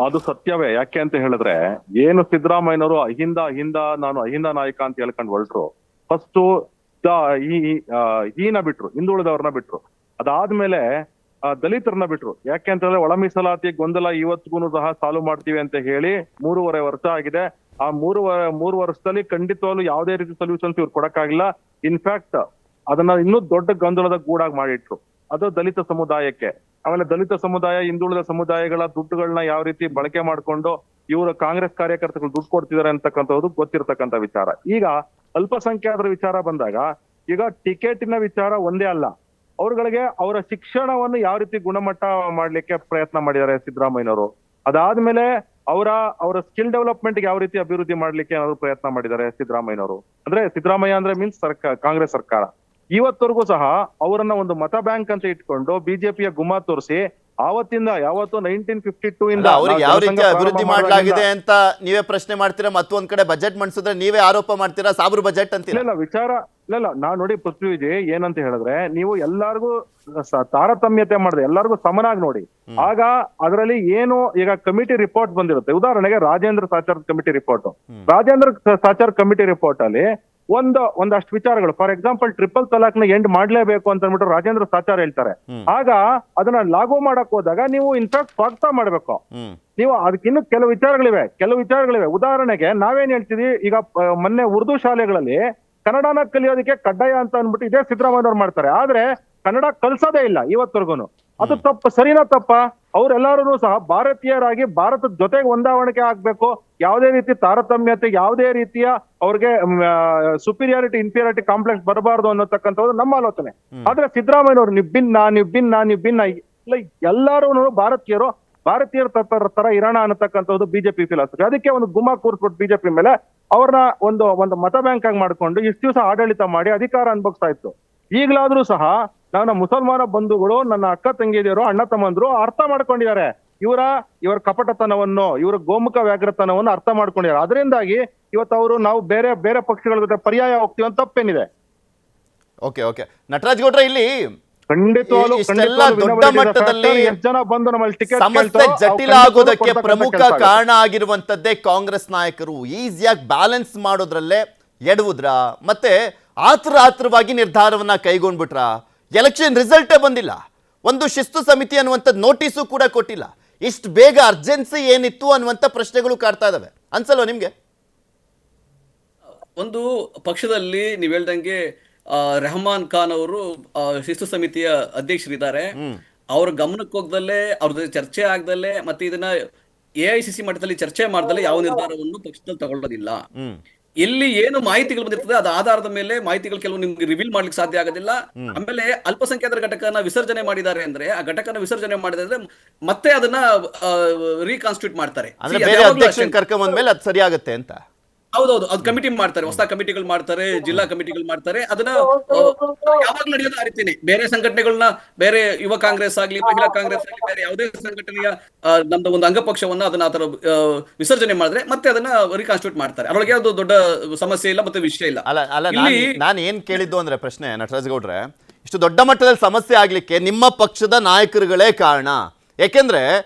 ಅದು ಸತ್ಯವೇ. ಯಾಕೆ ಅಂತ ಹೇಳಿದ್ರೆ, ಏನು ಸಿದ್ದರಾಮಯ್ಯನವರು ನಾನು ಅಹಿಂದ ನಾಯಕ ಅಂತ ಹೇಳ್ಕೊಂಡು ಹೊರಟ್ರು. ಫಸ್ಟ್ ಈನ ಬಿಟ್ರು, ಹಿಂದುಳಿದವ್ರನ್ನ ಬಿಟ್ರು. ಅದಾದ್ಮೇಲೆ ದಲಿತರನ್ನ ಬಿಟ್ರು. ಯಾಕೆ ಅಂತ ಹೇಳಿದ್ರೆ, ಒಳ ಮೀಸಲಾತಿ ಗೊಂದಲ ಇವತ್ತಿಗೂ ಸಹ ಸಾಲ್ವ್ ಮಾಡ್ತೀವಿ ಅಂತ ಹೇಳಿ 3.5 ವರ್ಷ ಆಗಿದೆ. ಆ 3 ವರ್ಷದಲ್ಲಿ ಖಂಡಿತವಾಗ್ಲೂ ಯಾವುದೇ ರೀತಿ ಸೊಲ್ಯೂಷನ್ಸ್ ಇವ್ರು ಕೊಡಕ್ಕಾಗಿಲ್ಲ. ಇನ್ಫ್ಯಾಕ್ಟ್ ಅದನ್ನ ಇನ್ನೂ ದೊಡ್ಡ ಗೊಂದಲದ ಗೂಡಾಗಿ ಮಾಡಿಟ್ರು. ಅದು ದಲಿತ ಸಮುದಾಯಕ್ಕೆ. ಆಮೇಲೆ ದಲಿತ ಸಮುದಾಯ, ಹಿಂದುಳಿದ ಸಮುದಾಯಗಳ ದುಡ್ಡುಗಳನ್ನ ಯಾವ ರೀತಿ ಬಳಕೆ ಮಾಡ್ಕೊಂಡು ಇವರು ಕಾಂಗ್ರೆಸ್ ಕಾರ್ಯಕರ್ತಗಳು ದುಡ್ಡು ಕೊಡ್ತಿದ್ದಾರೆ ಅಂತಕ್ಕಂಥದ್ದು ಗೊತ್ತಿರ್ತಕ್ಕಂಥ ವಿಚಾರ. ಈಗ ಅಲ್ಪಸಂಖ್ಯಾತರ ವಿಚಾರ ಬಂದಾಗ ಈಗ ಟಿಕೆಟಿನ ವಿಚಾರ ಒಂದೇ ಅಲ್ಲ, ಅವ್ರಗಳಿಗೆ ಅವರ ಶಿಕ್ಷಣವನ್ನು ಯಾವ ರೀತಿ ಗುಣಮಟ್ಟ ಮಾಡ್ಲಿಕ್ಕೆ ಪ್ರಯತ್ನ ಮಾಡಿದ್ದಾರೆ ಸಿದ್ದರಾಮಯ್ಯನವರು. ಅದಾದ್ಮೇಲೆ ಅವರ ಸ್ಕಿಲ್ ಡೆವಲಪ್ಮೆಂಟ್ ಯಾವ ರೀತಿ ಅಭಿವೃದ್ಧಿ ಮಾಡ್ಲಿಕ್ಕೆ ಏನಾದ್ರು ಪ್ರಯತ್ನ ಮಾಡಿದ್ದಾರೆ ಸಿದ್ದರಾಮಯ್ಯನವರು. ಅಂದ್ರೆ ಸಿದ್ದರಾಮಯ್ಯ ಅಂದ್ರೆ ಮೀನ್ಸ್ ಕಾಂಗ್ರೆಸ್ ಸರ್ಕಾರ. ಇವತ್ತವರೆಗೂ ಸಹ ಅವರನ್ನ ಒಂದು ಮತ ಬ್ಯಾಂಕ್ ಅಂತ ಇಟ್ಕೊಂಡು ಬಿಜೆಪಿಯ ಗುಮ್ಮ ತೋರಿಸಿ ಆವತ್ತಿಂದ ಯಾವತ್ತು 1952 ಇಂದ ಅವ್ರಿಗೆ ಯಾವ ರೀತಿ ಅಭಿವೃದ್ಧಿ ಮಾಡಲಾಗಿದೆ ಅಂತ ನೀವೇ ಪ್ರಶ್ನೆ ಮಾಡ್ತೀರಾ, ಮತ್ತೊಂದ್ ಕಡೆ ಬಜೆಟ್ ಮಂಡಿಸಿದ್ರೆ ನೀವೇ ಆರೋಪ ಮಾಡ್ತೀರಾ ಸಾಬ್ರು ಬಜೆಟ್ ಅಂತೀರಾ. ಇಲ್ಲ ವಿಚಾರ ಇಲ್ಲ ನಾನ್ ನೋಡಿ ಪೃಥ್ವಿಜಿ ಏನಂತ ಹೇಳಿದ್ರೆ, ನೀವು ಎಲ್ಲಾರ್ಗು ತಾರತಮ್ಯತೆ ಮಾಡಿದೆ, ಎಲ್ಲರಿಗೂ ಸಮನಾಗಿ ನೋಡಿ. ಆಗ ಅದರಲ್ಲಿ ಏನು ಈಗ ಕಮಿಟಿ ರಿಪೋರ್ಟ್ ಬಂದಿರುತ್ತೆ. ಉದಾಹರಣೆಗೆ Rajendra Sachar committee report, Rajendra Sachar committee report ಅಲ್ಲಿ ಒಂದಷ್ಟು ವಿಚಾರಗಳು, ಫಾರ್ ಎಕ್ಸಾಂಪಲ್ ಟ್ರಿಪಲ್ ತಲಾಕ್ ನ ಎಂಡ್ ಮಾಡ್ಲೇಬೇಕು ಅಂತ ಅಂದ್ಬಿಟ್ಟು ರಾಜೇಂದ್ರ ಸಾಚಾರ್ ಹೇಳ್ತಾರೆ. ಆಗ ಅದನ್ನ ಲಾಗು ಮಾಡಕ್ ಹೋದಾಗ ನೀವು ಇನ್ಫ್ಯಾಕ್ಟ್ ಸ್ವಾಗತ ಮಾಡ್ಬೇಕು. ನೀವು ಅದಕ್ಕಿನ್ನು ಕೆಲವು ವಿಚಾರಗಳಿವೆ. ಉದಾಹರಣೆಗೆ ನಾವೇನ್ ಹೇಳ್ತೀವಿ, ಈಗ ಮೊನ್ನೆ ಉರ್ದು ಶಾಲೆಗಳಲ್ಲಿ ಕನ್ನಡನ ಕಲಿಯೋದಕ್ಕೆ ಕಡ್ಡಾಯ ಅಂತ ಅಂದ್ಬಿಟ್ಟು ಇದೇ ಸಿದ್ದರಾಮಯ್ಯವ್ರು ಮಾಡ್ತಾರೆ. ಆದ್ರೆ ಕನ್ನಡ ಕಲ್ಸೋದೇ ಇಲ್ಲ ಇವತ್ತರೆಗೂ. ಅದು ತಪ್ಪು, ಸರಿನಾ ತಪ್ಪ? ಅವರೆಲ್ಲರೂ ಸಹ ಭಾರತೀಯರಾಗಿ ಭಾರತದ ಜೊತೆಗೆ ಹೊಂದಾವಣಿಕೆ ಆಗ್ಬೇಕು. ಯಾವುದೇ ರೀತಿ ತಾರತಮ್ಯತೆ, ಯಾವುದೇ ರೀತಿಯ ಅವ್ರಿಗೆ ಸುಪೀರಿಯಾರಿಟಿ ಇನ್ಫೀರಿಯಾರಿಟಿ ಕಾಂಪ್ಲೆಕ್ಸ್ ಬರಬಾರ್ದು ಅನ್ನತಕ್ಕಂಥದ್ದು ನಮ್ಮ ಆಲೋಚನೆ. ಆದ್ರೆ ಸಿದ್ದರಾಮಯ್ಯನವರು ನಿಬ್ಬಿನ್ನ ಇಲ್ಲ, ಎಲ್ಲರೂ ಭಾರತೀಯರ ತರ ಇರೋಣ ಅನ್ನತಕ್ಕಂಥದ್ದು ಬಿಜೆಪಿ ಫಿಲಾಸಫಿ. ಅದಕ್ಕೆ ಒಂದು ಗುಮ್ಮ ಕೂರ್ಸ್ಬಿಟ್ಟು ಬಿಜೆಪಿ ಮೇಲೆ ಅವ್ರನ್ನ ಒಂದು ಮತ ಬ್ಯಾಂಕ್ ಆಗಿ ಮಾಡ್ಕೊಂಡು ಇಷ್ಟು ದಿವಸ ಆಡಳಿತ ಮಾಡಿ ಅಧಿಕಾರ ಅನುಭವಿಸ್ತಾ ಇತ್ತು. ಈಗಲಾದ್ರೂ ಸಹ ನನ್ನ ಮುಸಲ್ಮಾನ ಬಂಧುಗಳು, ನನ್ನ ಅಕ್ಕ ತಂಗಿಯರು, ಅಣ್ಣ ತಮ್ಮಂದ್ರು ಅರ್ಥ ಮಾಡ್ಕೊಂಡಿದ್ದಾರೆ ಇವರ ಕಪಟತನವನ್ನು, ಇವರ ಗೋಮುಖ ವ್ಯಾಘ್ರತನವನ್ನು ಅರ್ಥ ಮಾಡ್ಕೊಂಡಿದ್ದಾರೆ. ಅದರಿಂದಾಗಿ ಇವತ್ತು ನಾವು ಬೇರೆ ಪಕ್ಷಗಳ ಜೊತೆ ಪರ್ಯಾಯ ಹೋಗ್ತೀವಿ ಅಂತ ತಪ್ಪೇನಿದೆ. ಓಕೆ ನಟರಾಜ್ ಗೌಡ್ರೆ, ಇಲ್ಲಿ ಖಂಡಿತವಾಗ್ಲೂ ದೊಡ್ಡ ಮಟ್ಟದಲ್ಲಿ ಎಷ್ಟು ಜನ ಬಂದು ನಮ್ಮಲ್ಲಿ ಟಿಕೆಟ್ ಸಮಸ್ಯೆ ಜಟಿಲ ಆಗೋದಕ್ಕೆ ಪ್ರಮುಖ ಕಾರಣ ಆಗಿರುವಂತದ್ದೇ ಕಾಂಗ್ರೆಸ್ ನಾಯಕರು ಈಸಿಯಾಗಿ ಬ್ಯಾಲೆನ್ಸ್ ಮಾಡೋದ್ರಲ್ಲೇ ಎಡವುದ್ರ, ಮತ್ತೆ ಆತುರವಾಗಿ ನಿರ್ಧಾರವನ್ನ ಕೈಗೊಂಡ್ಬಿಟ್ರ. ಎಲೆಕ್ಷನ್ ರಿಸಲ್ಟೇ ಬಂದಿಲ್ಲ, ಒಂದು ಶಿಸ್ತು ಸಮಿತಿ ಅನ್ನುವಂಥದ್ದು ನೋಟಿಸು ಕೂಡ ಕೊಟ್ಟಿಲ್ಲ. ಇಷ್ಟು ಬೇಗ ಅರ್ಜೆನ್ಸಿ ಏನಿತ್ತು ಅನ್ನುವಂಥ ಪ್ರಶ್ನೆಗಳು ಕಾಡ್ತಾ ಇದಾವೆ, ಅನ್ಸಲ್ವಾ ನಿಮ್ಗೆ? ಒಂದು ಪಕ್ಷದಲ್ಲಿ ನೀವ್ ಹೇಳ್ದಂಗೆ ರೆಹಮಾನ್ ಖಾನ್ ಅವರು ಶಿಸ್ತು ಸಮಿತಿಯ ಅಧ್ಯಕ್ಷರಿದ್ದಾರೆ. ಅವ್ರ ಗಮನಕ್ಕೆ ಹೋಗ್ದಲ್ಲೇ, ಅವ್ರ ಜೊತೆ ಚರ್ಚೆ ಆಗ್ದಲ್ಲೇ, ಮತ್ತೆ ಇದನ್ನ AICC ಮಟ್ಟದಲ್ಲಿ ಚರ್ಚೆ ಮಾಡ್ದಲ್ಲೇ ಯಾವ ನಿರ್ಧಾರವನ್ನು ಪಕ್ಷದಲ್ಲಿ ತಗೊಳ್ಳೋದಿಲ್ಲ. ಎಲ್ಲಿ ಏನು ಮಾಹಿತಿಗಳು ಬಂದಿರ್ತದೆ ಅದ ಆಧಾರದ ಮೇಲೆ ಮಾಹಿತಿಗಳು ಕೆಲವು ನಿಮ್ಗೆ ರಿವೀಲ್ ಮಾಡ್ಲಿಕ್ಕೆ ಸಾಧ್ಯ ಆಗೋದಿಲ್ಲ. ಆಮೇಲೆ ಅಲ್ಪಸಂಖ್ಯಾತರ ಘಟಕನ ವಿಸರ್ಜನೆ ಮಾಡಿದ್ದಾರೆ ಅಂದ್ರೆ, ಆ ಘಟಕನ ವಿಸರ್ಜನೆ ಮಾಡಿದ್ರೆ ಮತ್ತೆ ಅದನ್ನ ರೀಕಾನ್ಸ್ಟಿಟ್ಯೂಟ್ ಮಾಡ್ತಾರೆ. ಕರ್ಕೊಂಡ್ ಬಂದ್ಮೇಲೆ ಅದು ಸರಿ ಆಗುತ್ತೆ ಅಂತ. ಹೌದೌದು, ಅದು ಕಮಿಟಿ ಮಾಡ್ತಾರೆ, ಹೊಸ ಕಮಿಟಿಗಳು ಮಾಡ್ತಾರೆ, ಜಿಲ್ಲಾ ಕಮಿಟಿಗಳು ಮಾಡ್ತಾರೆ. ಅದನ್ನ ಯಾವಾಗ ನಡೆಯೋದು ಆ ರೀತಿನೇ ಬೇರೆ ಸಂಘಟನೆಗಳನ್ನ, ಬೇರೆ ಯುವ ಕಾಂಗ್ರೆಸ್ ಆಗ್ಲಿ, ಮಹಿಳಾ ಕಾಂಗ್ರೆಸ್ ಆಗ್ಲಿ, ಬೇರೆ ಯಾವುದೇ ಸಂಘಟನೆಯ ನಮ್ದು ಒಂದು ಅಂಗಪಕ್ಷವನ್ನ ಅದನ್ನ ಆತರ ವಿಸರ್ಜನೆ ಮಾಡಿದ್ರೆ ಮತ್ತೆ ಅದನ್ನ ರೀಕಾನ್ಸ್ಟಿಟ್ಯೂಟ್ ಮಾಡ್ತಾರೆ. ಅದ್ರೊಳಗೆ ಅದು ದೊಡ್ಡ ಸಮಸ್ಯೆ ಇಲ್ಲ, ಮತ್ತೆ ವಿಷಯ ಇಲ್ಲ. ನಾನು ಏನ್ ಕೇಳಿದ್ದು ಅಂದ್ರೆ ಪ್ರಶ್ನೆ ನಟರಾಜ್ ಗೌಡ್ರೆ, ಇಷ್ಟು ದೊಡ್ಡ ಮಟ್ಟದಲ್ಲಿ ಸಮಸ್ಯೆ ಆಗ್ಲಿಕ್ಕೆ ನಿಮ್ಮ ಪಕ್ಷದ ನಾಯಕರುಗಳೇ ಕಾರಣ. ಯಾಕೆಂದ್ರೆ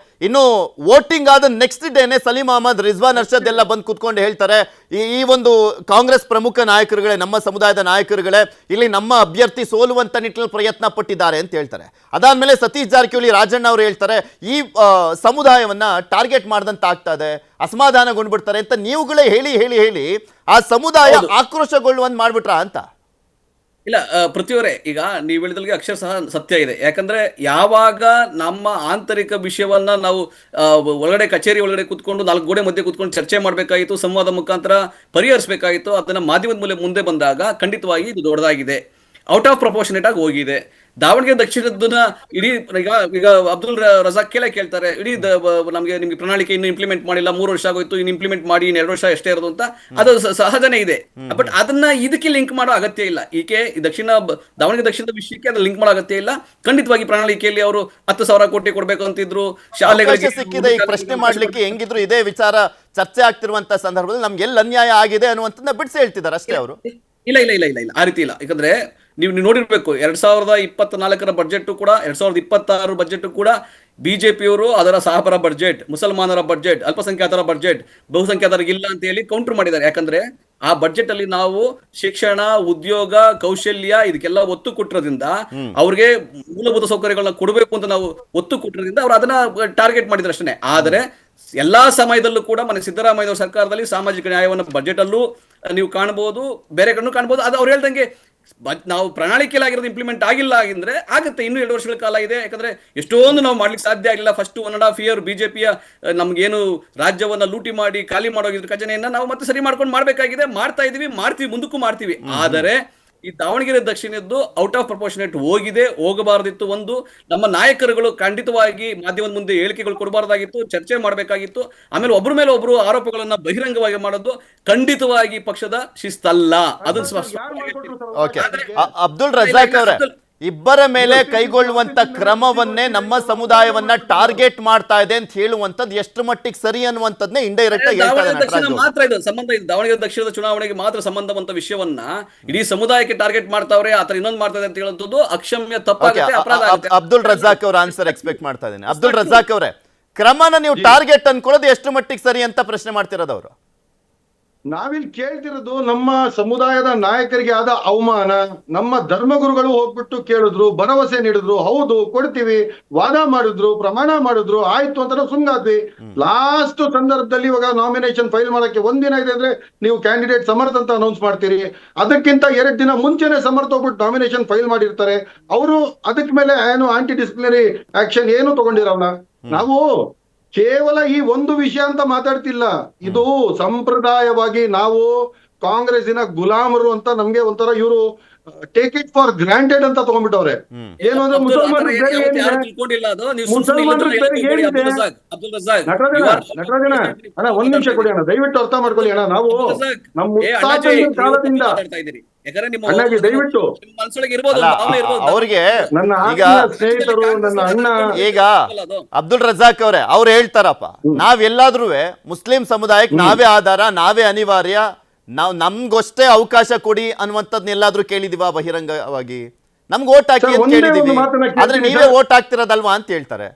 ಇನ್ನು ವೋಟಿಂಗ್ ಆದ ನೆಕ್ಸ್ಟ್ ಡೇನೆ ಸಲೀಂ ಅಹಮದ್, ರಿಜ್ವಾನ್ ಅರ್ಷದ್ ಎಲ್ಲ ಬಂದು ಕೂತ್ಕೊಂಡು ಹೇಳ್ತಾರೆ, ಈ ಒಂದು ಕಾಂಗ್ರೆಸ್ ಪ್ರಮುಖ ನಾಯಕರುಗಳೇ, ನಮ್ಮ ಸಮುದಾಯದ ನಾಯಕರುಗಳೇ ಇಲ್ಲಿ ನಮ್ಮ ಅಭ್ಯರ್ಥಿ ಸೋಲುವಂತ ನಿಟ್ಟಿನಲ್ಲಿ ಪ್ರಯತ್ನ ಪಟ್ಟಿದ್ದಾರೆ ಅಂತ ಹೇಳ್ತಾರೆ. ಅದಾದ್ಮೇಲೆ ಸತೀಶ್ ಜಾರಕಿಹೊಳಿ, ರಾಜಣ್ಣ ಅವರು ಹೇಳ್ತಾರೆ ಈ ಸಮುದಾಯವನ್ನ ಟಾರ್ಗೆಟ್ ಮಾಡ್ದಂತ ಆಗ್ತಾ ಇದೆ, ಅಸಮಾಧಾನಗೊಂಡ್ಬಿಡ್ತಾರೆ ಅಂತ ನೀವುಗಳೇ ಹೇಳಿ ಆ ಸಮುದಾಯ ಆಕ್ರೋಶಗೊಳ್ಳುವಂತ ಮಾಡ್ಬಿಟ್ರಾ ಅಂತ. ಇಲ್ಲ ಪೃಥ್ವಿಯವರೇ, ಈಗ ನೀವು ಹೇಳಿದಲ್ಲಿಗೆ ಅಕ್ಷರ ಸಹ ಸತ್ಯ ಇದೆ. ಯಾಕಂದ್ರೆ ಯಾವಾಗ ನಮ್ಮ ಆಂತರಿಕ ವಿಷಯವನ್ನ ನಾವು ಒಳಗಡೆ ಕಚೇರಿ ಒಳಗಡೆ ಕೂತ್ಕೊಂಡು 4 ಗೋಡೆ ಮಧ್ಯೆ ಕೂತ್ಕೊಂಡು ಚರ್ಚೆ ಮಾಡಬೇಕಾಗಿತ್ತು, ಸಂವಾದ ಮುಖಾಂತರ ಪರಿಹರಿಸಬೇಕಾಗಿತ್ತು, ಅದನ್ನ ಮಾಧ್ಯಮದ ಮುಂದೆ ಬಂದಾಗ ಖಂಡಿತವಾಗಿ ಇದು ದೊಡ್ಡದಾಗಿದೆ, ಔಟ್ ಆಫ್ ಪ್ರಪೋರ್ಷನೇಟ್ ಆಗಿ ಹೋಗಿದೆ. ದಾವಣಗೆರೆ ದಕ್ಷಿಣದನ್ನ ಇಡೀ ಈಗ ಅಬ್ದುಲ್ ರಜಾಕ್ ಕೇಳ್ತಾರೆ, ಇಡೀ ನಿಮ್ಗೆ ಪ್ರಣಾಳಿಕೆ ಇನ್ನು ಇಂಪ್ಲಿಮೆಂಟ್ ಮಾಡಿಲ್ಲ, 3 ವರ್ಷ ಆಗೋಯ್ತು, ಇನ್ನು ಇಂಪ್ಲಿಮೆಂಟ್ ಮಾಡಿ 2 ವರ್ಷ ಎಷ್ಟೇ ಇರೋದು ಅಂತ. ಅದು ಸಹಜನೇ ಇದೆ. ಬಟ್ ಅದನ್ನ ಇದಕ್ಕೆ ಲಿಂಕ್ ಮಾಡೋ ಅಗತ್ಯ ಇಲ್ಲ. ದಾವಣಗೆರೆ ದಕ್ಷಿಣದ ವಿಷಯಕ್ಕೆ ಅದನ್ನ ಲಿಂಕ್ ಮಾಡೋ ಅಗತ್ಯ ಇಲ್ಲ. ಖಂಡಿತವಾಗಿ ಪ್ರಣಾಳಿಕೆಯಲ್ಲಿ ಅವರು 10,000 ಕೋಟಿ ಕೊಡ್ಬೇಕು ಅಂತಿದ್ರು, ಶಾಲೆಗಳಿಗೆ ಸಿಕ್ಕಿದೆ. ಈ ಪ್ರಶ್ನೆ ಮಾಡ್ಲಿಕ್ಕೆ ಹೆಂಗಿದ್ರು ಇದೇ ವಿಚಾರ ಚರ್ಚೆ ಆಗ್ತಿರುವಂತ ಸಂದರ್ಭದಲ್ಲಿ ನಮ್ಗೆ ಎಲ್ಲಿ ಅನ್ಯಾಯ ಆಗಿದೆ ಅನ್ನುವಂಥದ್ದನ್ನ ಬಿಡಿಸಿ ಹೇಳ್ತಿದ್ದಾರೆ ಅಷ್ಟೇ ಅವರು. ಇಲ್ಲ ಆ ರೀತಿ ಇಲ್ಲ. ಯಾಕಂದ್ರೆ ನೀವು ನೋಡಿರ್ಬೇಕು, 2024ರ ಬಜೆಟ್ ಕೂಡ, 2026 ಬಜೆಟ್ ಕೂಡ ಬಿಜೆಪಿಯವರು ಅದರ ಸಹಪರ ಬಜೆಟ್, ಮುಸಲ್ಮಾನರ ಬಜೆಟ್, ಅಲ್ಪಸಂಖ್ಯಾತರ ಬಜೆಟ್, ಬಹುಸಂಖ್ಯಾತರಿಗಿಲ್ಲ ಅಂತ ಹೇಳಿ ಕೌಂಟರ್ ಮಾಡಿದ್ದಾರೆ. ಯಾಕಂದ್ರೆ ಆ ಬಜೆಟ್ ಅಲ್ಲಿ ನಾವು ಶಿಕ್ಷಣ, ಉದ್ಯೋಗ, ಕೌಶಲ್ಯ ಇದಕ್ಕೆಲ್ಲ ಒತ್ತು ಕೊಟ್ಟಿರೋದ್ರಿಂದ, ಅವ್ರಿಗೆ ಮೂಲಭೂತ ಸೌಕರ್ಯಗಳನ್ನ ಕೊಡಬೇಕು ಅಂತ ನಾವು ಒತ್ತು ಕೊಟ್ಟಿರೋದ್ರಿಂದ ಅವ್ರು ಅದನ್ನ ಟಾರ್ಗೆಟ್ ಮಾಡಿದ್ರು ಅಷ್ಟೇ. ಆದ್ರೆ ಎಲ್ಲಾ ಸಮಯದಲ್ಲೂ ಕೂಡ ಸಿದ್ದರಾಮಯ್ಯ ಸರ್ಕಾರದಲ್ಲಿ ಸಾಮಾಜಿಕ ನ್ಯಾಯವನ್ನು ಬಜೆಟ್ ಅಲ್ಲೂ ನೀವು ಕಾಣಬಹುದು, ಬೇರೆ ಕಣ್ಣು ಕಾಣಬಹುದು. ಅದು ಅವ್ರು ಹೇಳ್ದಂಗೆ ನಾವು ಪ್ರಣಾಳಿಕೆಯಲ್ಲಾಗಿರೋದು ಇಂಪ್ಲಿಮೆಂಟ್ ಆಗಿಲ್ಲ ಆಗಿದ್ರೆ ಆಗುತ್ತೆ, ಇನ್ನೂ 2 ವರ್ಷಗಳ ಕಾಲ ಇದೆ. ಯಾಕಂದ್ರೆ ಎಷ್ಟೊಂದು ನಾವು ಮಾಡ್ಲಿಕ್ಕೆ ಸಾಧ್ಯ ಆಗಿಲ್ಲ. ಫಸ್ಟ್ 1.5 year ಬಿಜೆಪಿಯ ನಮ್ಗೇನು ರಾಜ್ಯವನ್ನ ಲೂಟಿ ಮಾಡಿ ಖಾಲಿ ಮಾಡೋಗಿದ್ರು ಖಜಾನೆಯನ್ನ ನಾವು ಮತ್ತೆ ಸರಿ ಮಾಡ್ಕೊಂಡು ಮಾಡ್ಬೇಕಾಗಿದೆ, ಮಾಡ್ತಾ ಇದೀವಿ, ಮಾಡ್ತೀವಿ, ಮುಂದಕ್ಕೂ ಮಾಡ್ತೀವಿ. ಆದರೆ ಈ ದಾವಣಗೆರೆ ದಕ್ಷಿಣದ್ದು ಔಟ್ ಆಫ್ ಪ್ರಪೋರ್ಷನೇಟ್ ಹೋಗಿದೆ, ಹೋಗಬಾರದಿತ್ತು. ಒಂದು ನಮ್ಮ ನಾಯಕರುಗಳು ಖಂಡಿತವಾಗಿ ಮಾಧ್ಯಮದ ಮುಂದೆ ಹೇಳಿಕೆಗಳು ಕೊಡಬಾರ್ದಾಗಿತ್ತು, ಚರ್ಚೆ ಮಾಡಬೇಕಾಗಿತ್ತು. ಆಮೇಲೆ ಒಬ್ಬರ ಮೇಲೆ ಒಬ್ರು ಆರೋಪಗಳನ್ನ ಬಹಿರಂಗವಾಗಿ ಮಾಡೋದು ಖಂಡಿತವಾಗಿ ಪಕ್ಷದ ಶಿಸ್ತಲ್ಲ. ಅದನ್ನ ಸ್ಪಷ್ಟ ಓಕೆ, ಅಬ್ದುಲ್ ರಜಾಕ್ ಅವರೇ, ಇಬ್ಬರ ಮೇಲೆ ಕೈಗೊಳ್ಳುವಂತ ಕ್ರಮವನ್ನೇ ನಮ್ಮ ಸಮುದಾಯವನ್ನ ಟಾರ್ಗೆಟ್ ಮಾಡ್ತಾ ಇದೆ ಅಂತ ಹೇಳುವಂತದ್ದು ಎಷ್ಟು ಮಟ್ಟಿಗೆ ಸರಿ ಅನ್ನುವಂಥದ್ನೇ ಇಂಡೈರೆಕ್ಟ್ ಆಗಿ ಹೇಳ್ತಾ ದಾವಣಗೆರೆ ದಕ್ಷಿಣ ಇದ್ದಾರೆ. ಮಾತ್ರ ಇದು ಸಂಬಂಧ ಇದೆ. ದಾವಣಗೆರೆ ದಕ್ಷಿಣದ ಚುನಾವಣೆಗೆ ಮಾತ್ರ ಸಂಬಂಧವಂತ ವಿಷಯವನ್ನ ಇಡೀ ಸಮುದಾಯಕ್ಕೆ ಟಾರ್ಗೆಟ್ ಮಾಡ್ತಾವ್ರೆ, ಆತರ ಇನ್ನೊಂದು ಮಾಡ್ತಾರೆ ಅಂತ ಹೇಳುವಂಥದ್ದು ಅಕ್ಷಮ್ಯ ತಪ್ಪಾಗುತ್ತೆ, ಅಪರಾಧ ಆಗುತ್ತೆ. ಅಬ್ದುಲ್ ರಜಾಕ್ ಅವ್ರ ಆನ್ಸರ್ ಎಕ್ಸ್ಪೆಕ್ಟ್ ಮಾಡ್ತಾ ಇದ್ದೇನೆ. ಅಬ್ದುಲ್ ರಜಾಕ್ ಅವರೇ, ಕ್ರಮನ ನೀವು ಟಾರ್ಗೆಟ್ ಅನ್ಕೊಳ್ಳೋದು ಎಷ್ಟು ಮಟ್ಟಿಗೆ ಸರಿ ಅಂತ ಪ್ರಶ್ನೆ ಮಾಡ್ತಿರೋದು ಅವರು. ನಾವಿಲ್ಲಿ ಕೇಳ್ತಿರೋದು ನಮ್ಮ ಸಮುದಾಯದ ನಾಯಕರಿಗೆ ಆದ ಅವಮಾನ. ನಮ್ಮ ಧರ್ಮಗುರುಗಳು ಹೋಗ್ಬಿಟ್ಟು ಕೇಳಿದ್ರು, ಭರವಸೆ ನೀಡಿದ್ರು, ಹೌದು ಕೊಡ್ತೀವಿ, ವಾದ ಮಾಡಿದ್ರು, ಪ್ರಮಾಣ ಮಾಡಿದ್ರು, ಆಯ್ತು ಅಂತ ನಾವು ಸುಮ್ಮನಾದ್ವಿ. ಲಾಸ್ಟ್ ಸಂದರ್ಭದಲ್ಲಿ ಇವಾಗ ನಾಮಿನೇಷನ್ ಫೈಲ್ ಮಾಡಕ್ಕೆ ಒಂದಿನ ಇದೆ ಅಂದ್ರೆ ನೀವು ಕ್ಯಾಂಡಿಡೇಟ್ ಸಮರ್ಥ ಅಂತ ಅನೌನ್ಸ್ ಮಾಡ್ತೀರಿ. ಅದಕ್ಕಿಂತ 2 ದಿನ ಮುಂಚೆನೆ ಸಮರ್ಥ ಹೋಗ್ಬಿಟ್ಟು ನಾಮಿನೇಷನ್ ಫೈಲ್ ಮಾಡಿರ್ತಾರೆ. ಅವರು ಅದಕ್ಕೆ ಮೇಲೆ ಏನು ಆಂಟಿ ಡಿಸಿಪ್ಲಿನರಿ ಆಕ್ಷನ್ ಏನು ತಗೊಂಡಿರಲ್ಲ. ನಾವು ಕೇವಲ ಈ ಒಂದು ವಿಷಯ ಅಂತ ಮಾತಾಡ್ತಿಲ್ಲ. ಇದು ಸಂಪ್ರದಾಯವಾಗಿ ನಾವು ಕಾಂಗ್ರೆಸ್ಸಿನ ಗುಲಾಮರು ಅಂತ ನಮ್ಗೆ ಒಂಥರ ಇವರು ಟೇಕ್ ಇಟ್ ಫಾರ್ ಗ್ರಾಂಟೆಡ್ ಅಂತ ತಗೊಂಡ್ಬಿಟ್ಟವ್ರೆ. ಏನು ಅಂದ್ರೆ ಮುಸಲ್ಮಾನರು ತಿಳ್ಕೊಂಡಿಲ್ಲ ಅದು. ನೀವು ಮುಸಲ್ಮಾನರು ಏನಿದೆ ನಟರಾಜನ ಅಣ್ಣ ಒಂದ್ ನಿಮಿಷ ಕೊಡಿ ಅಣ್ಣ, ದಯವಿಟ್ಟು ಅರ್ಥ ಮಾಡ್ಕೊಳ್ಳಿ ಅಣ್ಣ. ನಾವು ನಮ್ಮ ಮುತ್ತಾತನ ಕಾಲದಿಂದ ಅಣ್ಣಾಜಿ ದಯವಿಟ್ಟು ಅವ್ರಿಗೆ ನನ್ನ ಈಗ ಆತ್ಮೀಯ ಸ್ನೇಹಿತರು, ನನ್ನ ಅಣ್ಣ ಈಗ ಅಬ್ದುಲ್ ರಜಾಕ್ ಅವರೇ ಅವ್ರು ಹೇಳ್ತಾರಪ್ಪ, ನಾವೆಲ್ಲಾದ್ರೂ ಮುಸ್ಲಿಂ ಸಮುದಾಯಕ್ಕೆ ನಾವೇ ಆಧಾರ, ನಾವೇ ಅನಿವಾರ್ಯ, ನಾವು ನಮ್ಗಷ್ಟೇ ಅವಕಾಶ ಕೊಡಿ ಅನ್ನುವಂಥದ್ನೆಲ್ಲಾದ್ರೂ ಕೇಳಿದಿವಾ ಬಹಿರಂಗವಾಗಿ? ನಮ್ಗೆ ಓಟ್ ಹಾಕಿ ಅಂತ ಕೇಳಿದೀವಿ, ಆದ್ರೆ ನೀವೇ ಓಟ್ ಹಾಕ್ತಿರೋದಲ್ವಾ ಅಂತ ಹೇಳ್ತಾರೆ.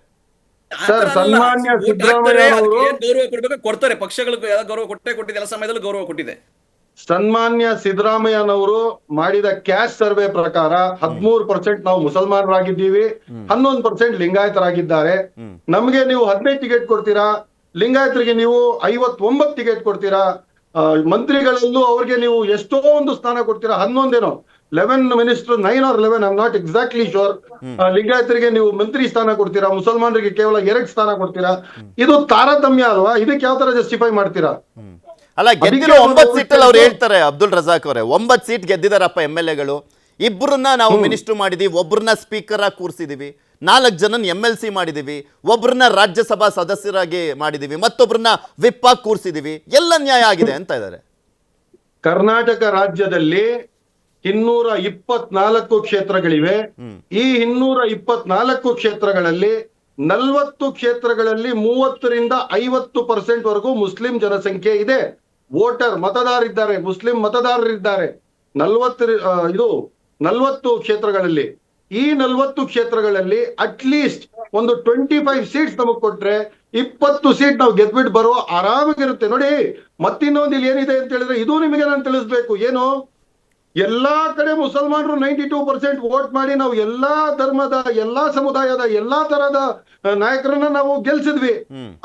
ಸರ್, ಸನ್ಮಾನ್ಯ ಸಿದ್ದರಾಮಯ್ಯ ಅವರು ಗೌರವ ಕೊಡ್ಬೇಕು, ಕೊಡ್ತಾರೆ. ಪಕ್ಷಗಳು ಗೌರವ ಕೊಟ್ಟಿದೆ, ಎಲ್ಲ ಸಮಯದಲ್ಲೂ ಗೌರವ ಕೊಟ್ಟಿದೆ. ಸನ್ಮಾನ್ಯ ಸಿದ್ದರಾಮಯ್ಯನವರು ಮಾಡಿದ ಕ್ಯಾಸ್ಟ್ ಸರ್ವೆ ಪ್ರಕಾರ 13% ನಾವು ಮುಸಲ್ಮಾನರಾಗಿದ್ದೀವಿ, 11% ಲಿಂಗಾಯತರಾಗಿದ್ದಾರೆ. ನಮ್ಗೆ ನೀವು 15 ಟಿಕೆಟ್ ಕೊಡ್ತೀರಾ, ಲಿಂಗಾಯತರಿಗೆ ನೀವು 59 ಟಿಕೆಟ್ ಕೊಡ್ತೀರಾ, ಮಂತ್ರಿಗಳಲ್ಲೂ ಅವ್ರಿಗೆ ನೀವು ಎಷ್ಟೋ ಒಂದು ಸ್ಥಾನ ಕೊಡ್ತೀರಾ, 11 11 minister 9 or 11 I am not exactly sure. ಲಿಂಗಾಯತರಿಗೆ ನೀವು ಮಂತ್ರಿ ಸ್ಥಾನ ಕೊಡ್ತೀರಾ, ಮುಸಲ್ಮಾನರಿಗೆ ಕೇವಲ 2 ಸ್ಥಾನ ಕೊಡ್ತೀರಾ. ಇದು ತಾರತಮ್ಯ ಅಲ್ವಾ? ಇದಕ್ಕೆ ಯಾವ ತರ ಜಸ್ಟಿಫೈ ಮಾಡ್ತೀರಾ? ಅಲ್ಲ, ಗೆದ್ದಿರೋ 9 ಸೀಟಲ್ಲಿ ಅವ್ರು ಹೇಳ್ತಾರೆ ಅಬ್ದುಲ್ ರಜಾಕ್ ಅವರೇ, 9 ಸೀಟ್ ಗೆದ್ದಿದಾರಪ್ಪ MLA ಗಳು. 2 ನಾವು ಮಿನಿಸ್ಟರ್ ಮಾಡಿದೀವಿ, 1 ಸ್ಪೀಕರ್ ಆಗಿ ಕೂರಿಸಿದೀವಿ, 4 ಜನನ್ MLC ಮಾಡಿದೀವಿ, 1 ರಾಜ್ಯಸಭಾ ಸದಸ್ಯರಾಗಿ ಮಾಡಿದೀವಿ, ಮತ್ತೊಬ್ಬರನ್ನ ವಿಪ್ ಆಗಿ ಕೂರಿಸಿದೀವಿ, ಎಲ್ಲ ನ್ಯಾಯ ಆಗಿದೆ ಅಂತ ಇದ್ದಾರೆ. ಕರ್ನಾಟಕ ರಾಜ್ಯದಲ್ಲಿ 224 ಕ್ಷೇತ್ರಗಳಿವೆ. ಈ 224 ಕ್ಷೇತ್ರಗಳಲ್ಲಿ 40 ಕ್ಷೇತ್ರಗಳಲ್ಲಿ 30 ರಿಂದ 50% ವರೆಗೂ ಮುಸ್ಲಿಂ ಜನಸಂಖ್ಯೆ ಇದೆ. ವೋಟರ್ ಮತದಾರರಿದ್ದಾರೆ, ಮುಸ್ಲಿಂ ಮತದಾರರಿದ್ದಾರೆ 40 ಕ್ಷೇತ್ರಗಳಲ್ಲಿ. ಈ 40 ಕ್ಷೇತ್ರಗಳಲ್ಲಿ ಅಟ್ಲೀಸ್ಟ್ ಒಂದು 25 ಸೀಟ್ಸ್ ನಮಗ್ ಕೊಟ್ರೆ 20 ಸೀಟ್ ನಾವು ಗೆದ್ಬಿಟ್ಟು ಬರೋ ಆರಾಮಾಗಿರುತ್ತೆ. ನೋಡಿ, ಮತ್ತಿನ್ನೊಂದು ಇಲ್ಲಿ ಏನಿದೆ ಅಂತ ಹೇಳಿದ್ರೆ, ಇದು ನಿಮಗೆ ನಾನು ತಿಳಿಸ್ಬೇಕು. ಏನು, ಎಲ್ಲಾ ಕಡೆ ಮುಸಲ್ಮಾನರು 92% ವೋಟ್ ಮಾಡಿ ನಾವು ಎಲ್ಲಾ ಧರ್ಮದ, ಎಲ್ಲಾ ಸಮುದಾಯದ, ಎಲ್ಲಾ ತರಹದ ನಾಯಕರನ್ನ ನಾವು ಗೆಲ್ಸಿದ್ವಿ.